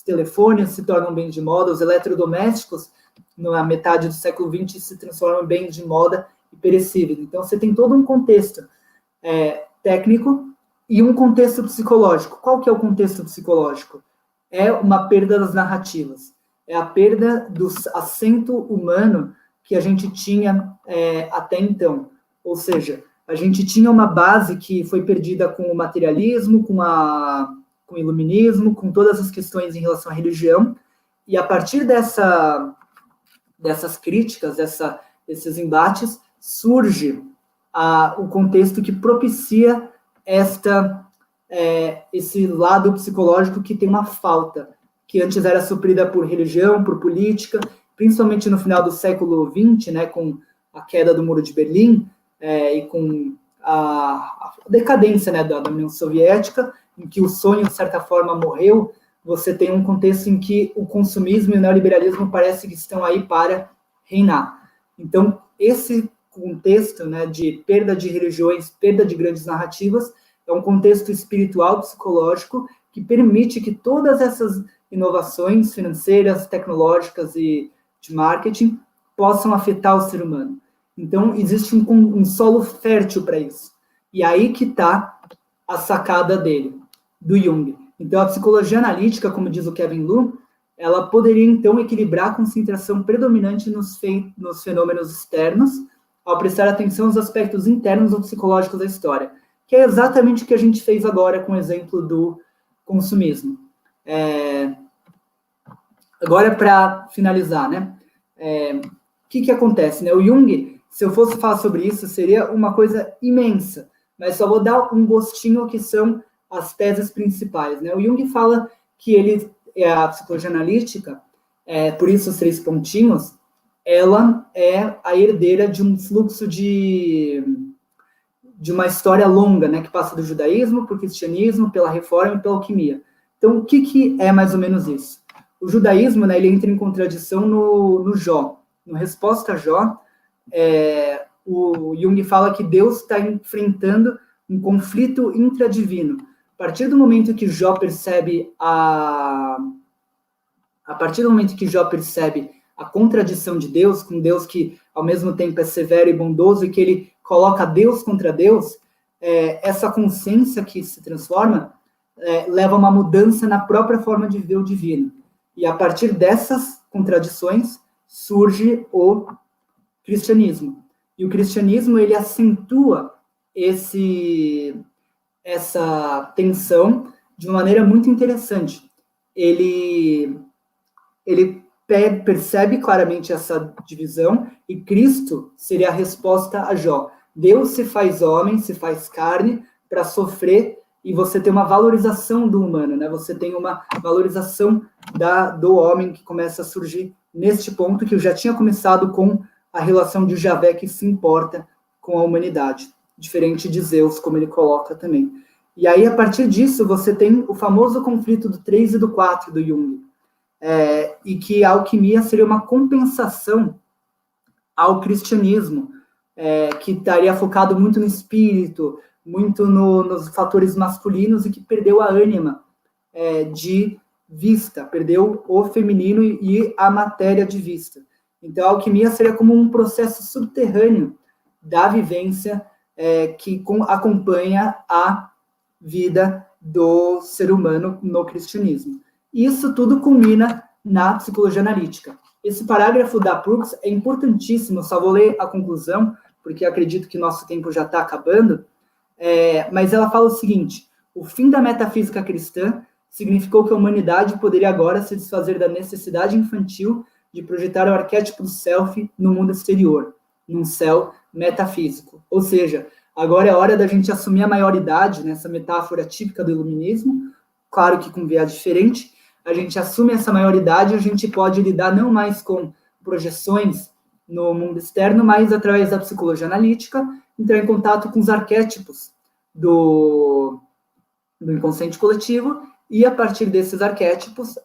telefones se tornam bens de moda, os eletrodomésticos, na metade do século XX, se transformam em bens de moda e perecíveis. Então, você tem todo um contexto técnico e um contexto psicológico. Qual que é o contexto psicológico? É uma perda das narrativas. É a perda do assento humano que a gente tinha até então. Ou seja, a gente tinha uma base que foi perdida com o materialismo, com o iluminismo, com todas as questões em relação à religião, e a partir dessas críticas, desses embates, surge o contexto que propicia esse lado psicológico que tem uma falta, que antes era suprida por religião, por política, principalmente no final do século XX, né, com a queda do Muro de Berlim, e com a decadência, né, da União Soviética, em que o sonho, de certa forma, morreu. Você tem um contexto em que o consumismo e o neoliberalismo parece que estão aí para reinar. Então, esse contexto, né, de perda de religiões, perda de grandes narrativas, é um contexto espiritual, psicológico, que permite que todas essas inovações financeiras, tecnológicas e de marketing possam afetar o ser humano. Então, existe um solo fértil para isso. E aí que está a sacada dele, do Jung. Então, a psicologia analítica, como diz o Kevin Liu, ela poderia, então, equilibrar a concentração predominante nos fenômenos externos, ao prestar atenção aos aspectos internos ou psicológicos da história, que é exatamente o que a gente fez agora com o exemplo do consumismo. Agora, para finalizar, né? O que acontece, né? O Jung, se eu fosse falar sobre isso, seria uma coisa imensa, mas só vou dar um gostinho que são as teses principais, né? O Jung fala que a psicologia analítica, por isso os 3 pontinhos, ela é a herdeira de um fluxo de uma história longa, né, que passa do judaísmo para o cristianismo, pela reforma e pela alquimia. Então, o que é mais ou menos isso? O judaísmo, né, ele entra em contradição no Jó. No Resposta a Jó, o Jung fala que Deus está enfrentando um conflito intradivino. A partir do momento que Jó percebe a contradição de Deus, com Deus que ao mesmo tempo é severo e bondoso, e que ele coloca Deus contra Deus, essa consciência que se transforma leva a uma mudança na própria forma de ver o divino. E a partir dessas contradições surge o cristianismo. E o cristianismo, ele acentua essa tensão de uma maneira muito interessante. Ele percebe claramente essa divisão, e Cristo seria a resposta a Jó. Deus se faz homem, se faz carne para sofrer, e você tem uma valorização do humano, né? Você tem uma valorização do homem que começa a surgir neste ponto, que eu já tinha começado com a relação de Javé que se importa com a humanidade, diferente de Zeus, como ele coloca também. E aí, a partir disso, você tem o famoso conflito do 3 e do 4 do Jung, e que a alquimia seria uma compensação ao cristianismo, que estaria focado muito no espírito, muito nos fatores masculinos, e que perdeu a ânima de vista, perdeu o feminino e a matéria de vista. Então, a alquimia seria como um processo subterrâneo da vivência que acompanha a vida do ser humano no cristianismo. Isso tudo culmina na psicologia analítica. Esse parágrafo da Brooks é importantíssimo, só vou ler a conclusão, porque acredito que nosso tempo já está acabando, mas ela fala o seguinte: o fim da metafísica cristã significou que a humanidade poderia agora se desfazer da necessidade infantil de projetar o arquétipo do self no mundo exterior, num céu metafísico. Ou seja, agora é hora da gente assumir a maioridade, nessa metáfora típica do iluminismo, claro que com viés diferente. A gente assume essa maioridade, a gente pode lidar não mais com projeções no mundo externo, mas através da psicologia analítica, entrar em contato com os arquétipos do inconsciente coletivo, e a partir desses arquétipos,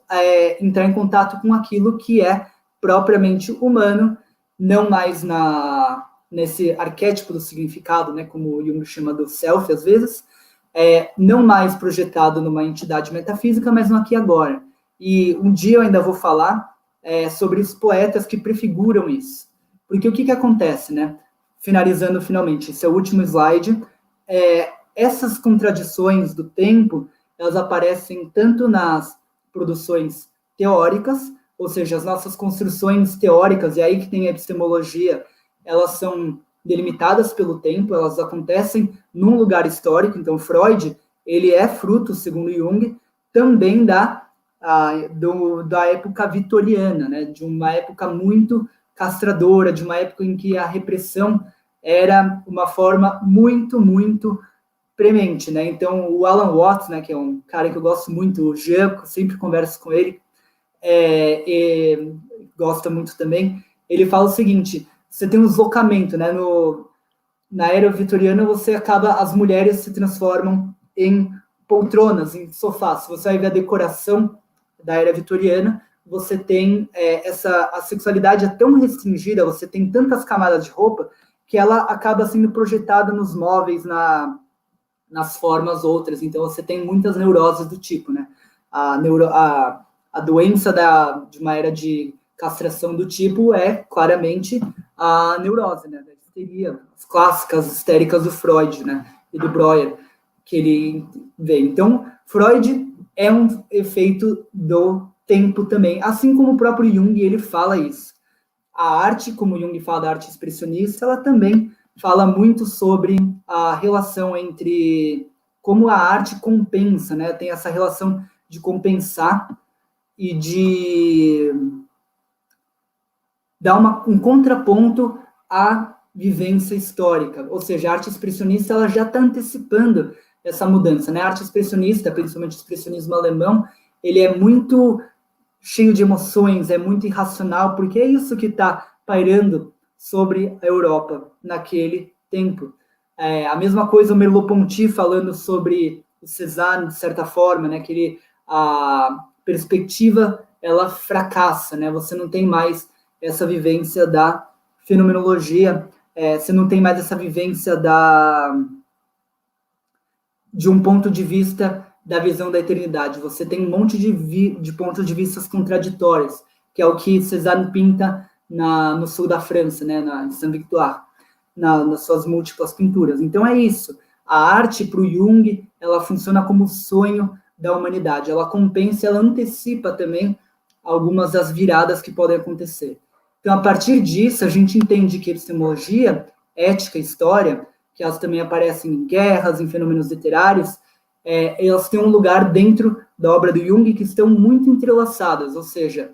entrar em contato com aquilo que é propriamente humano, não mais nesse arquétipo do significado, né, como o Jung chama do self, às vezes, não mais projetado numa entidade metafísica, mas no aqui e agora. E um dia eu ainda vou falar sobre os poetas que prefiguram isso. Porque o que acontece, né? Finalizando finalmente, esse é o último slide. Essas contradições do tempo, elas aparecem tanto nas produções teóricas, ou seja, as nossas construções teóricas, e aí que tem a epistemologia, elas são delimitadas pelo tempo, elas acontecem num lugar histórico. Então, Freud, ele é fruto, segundo Jung, também da época vitoriana, né? De uma época muito castradora, de uma época em que a repressão era uma forma muito, muito premente, né? Então, o Alan Watts, né, que é um cara que eu gosto muito, o Jean, sempre converso com ele, gosta muito também, ele fala o seguinte: você tem um deslocamento, né? Na era vitoriana, as mulheres se transformam em poltronas, em sofás. Se você vai ver a decoração da era vitoriana, você tem a sexualidade é tão restringida, você tem tantas camadas de roupa, que ela acaba sendo projetada nos móveis, nas formas outras. Então, você tem muitas neuroses do tipo, né? a doença de uma era de castração do tipo é claramente a neurose, né? A histeria, as clássicas histéricas do Freud, né? E do Breuer, que ele vê. Então, Freud é um efeito do tempo também, assim como o próprio Jung, ele fala isso. A arte, como Jung fala da arte expressionista, ela também fala muito sobre a relação entre como a arte compensa, né? Tem essa relação de compensar e de dar um contraponto à vivência histórica. Ou seja, a arte expressionista ela já está antecipando essa mudança, né? A arte expressionista, principalmente o expressionismo alemão, ele é muito cheio de emoções, é muito irracional, porque é isso que está pairando sobre a Europa naquele tempo. A mesma coisa o Merleau-Ponty falando sobre o Cézanne, de certa forma, né, que a perspectiva ela fracassa, né? Você não tem mais essa vivência da fenomenologia, você não tem mais essa vivência de um ponto de vista da visão da eternidade. Você tem um monte de pontos de vista contraditórios, que é o que Cézanne pinta no sul da França, né, em Saint-Victoire, nas suas múltiplas pinturas. Então é isso. A arte, para o Jung, ela funciona como o sonho da humanidade. Ela compensa, ela antecipa também algumas das viradas que podem acontecer. Então, a partir disso, a gente entende que epistemologia, ética, história, que elas também aparecem em guerras, em fenômenos literários, elas têm um lugar dentro da obra do Jung que estão muito entrelaçadas, ou seja,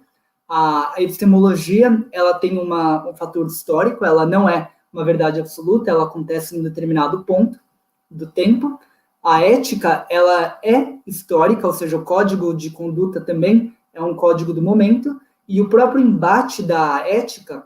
a epistemologia ela tem um fator histórico, ela não é uma verdade absoluta, ela acontece em um determinado ponto do tempo. A ética ela é histórica, ou seja, o código de conduta também é um código do momento, e o próprio embate da ética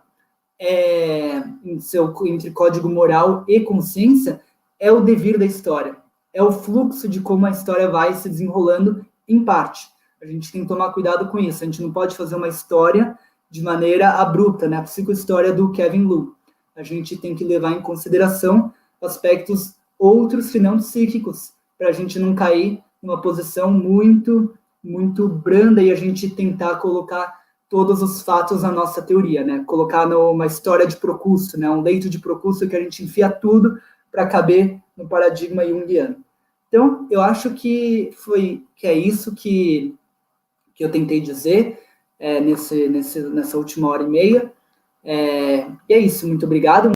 entre código moral e consciência é o devir da história, é o fluxo de como a história vai se desenrolando em parte. A gente tem que tomar cuidado com isso, a gente não pode fazer uma história de maneira abrupta, né? A psicohistória do Kevin Liu. A gente tem que levar em consideração aspectos outros, se não psíquicos, para a gente não cair numa posição muito, muito branda e a gente tentar colocar todos os fatos na nossa teoria, né? Colocar numa história de Procúcio, né? Um leito de Procúcio que a gente enfia tudo para caber no paradigma junguiano. Então, eu acho que é isso que eu tentei dizer nessa última hora e meia. E é isso, muito obrigado.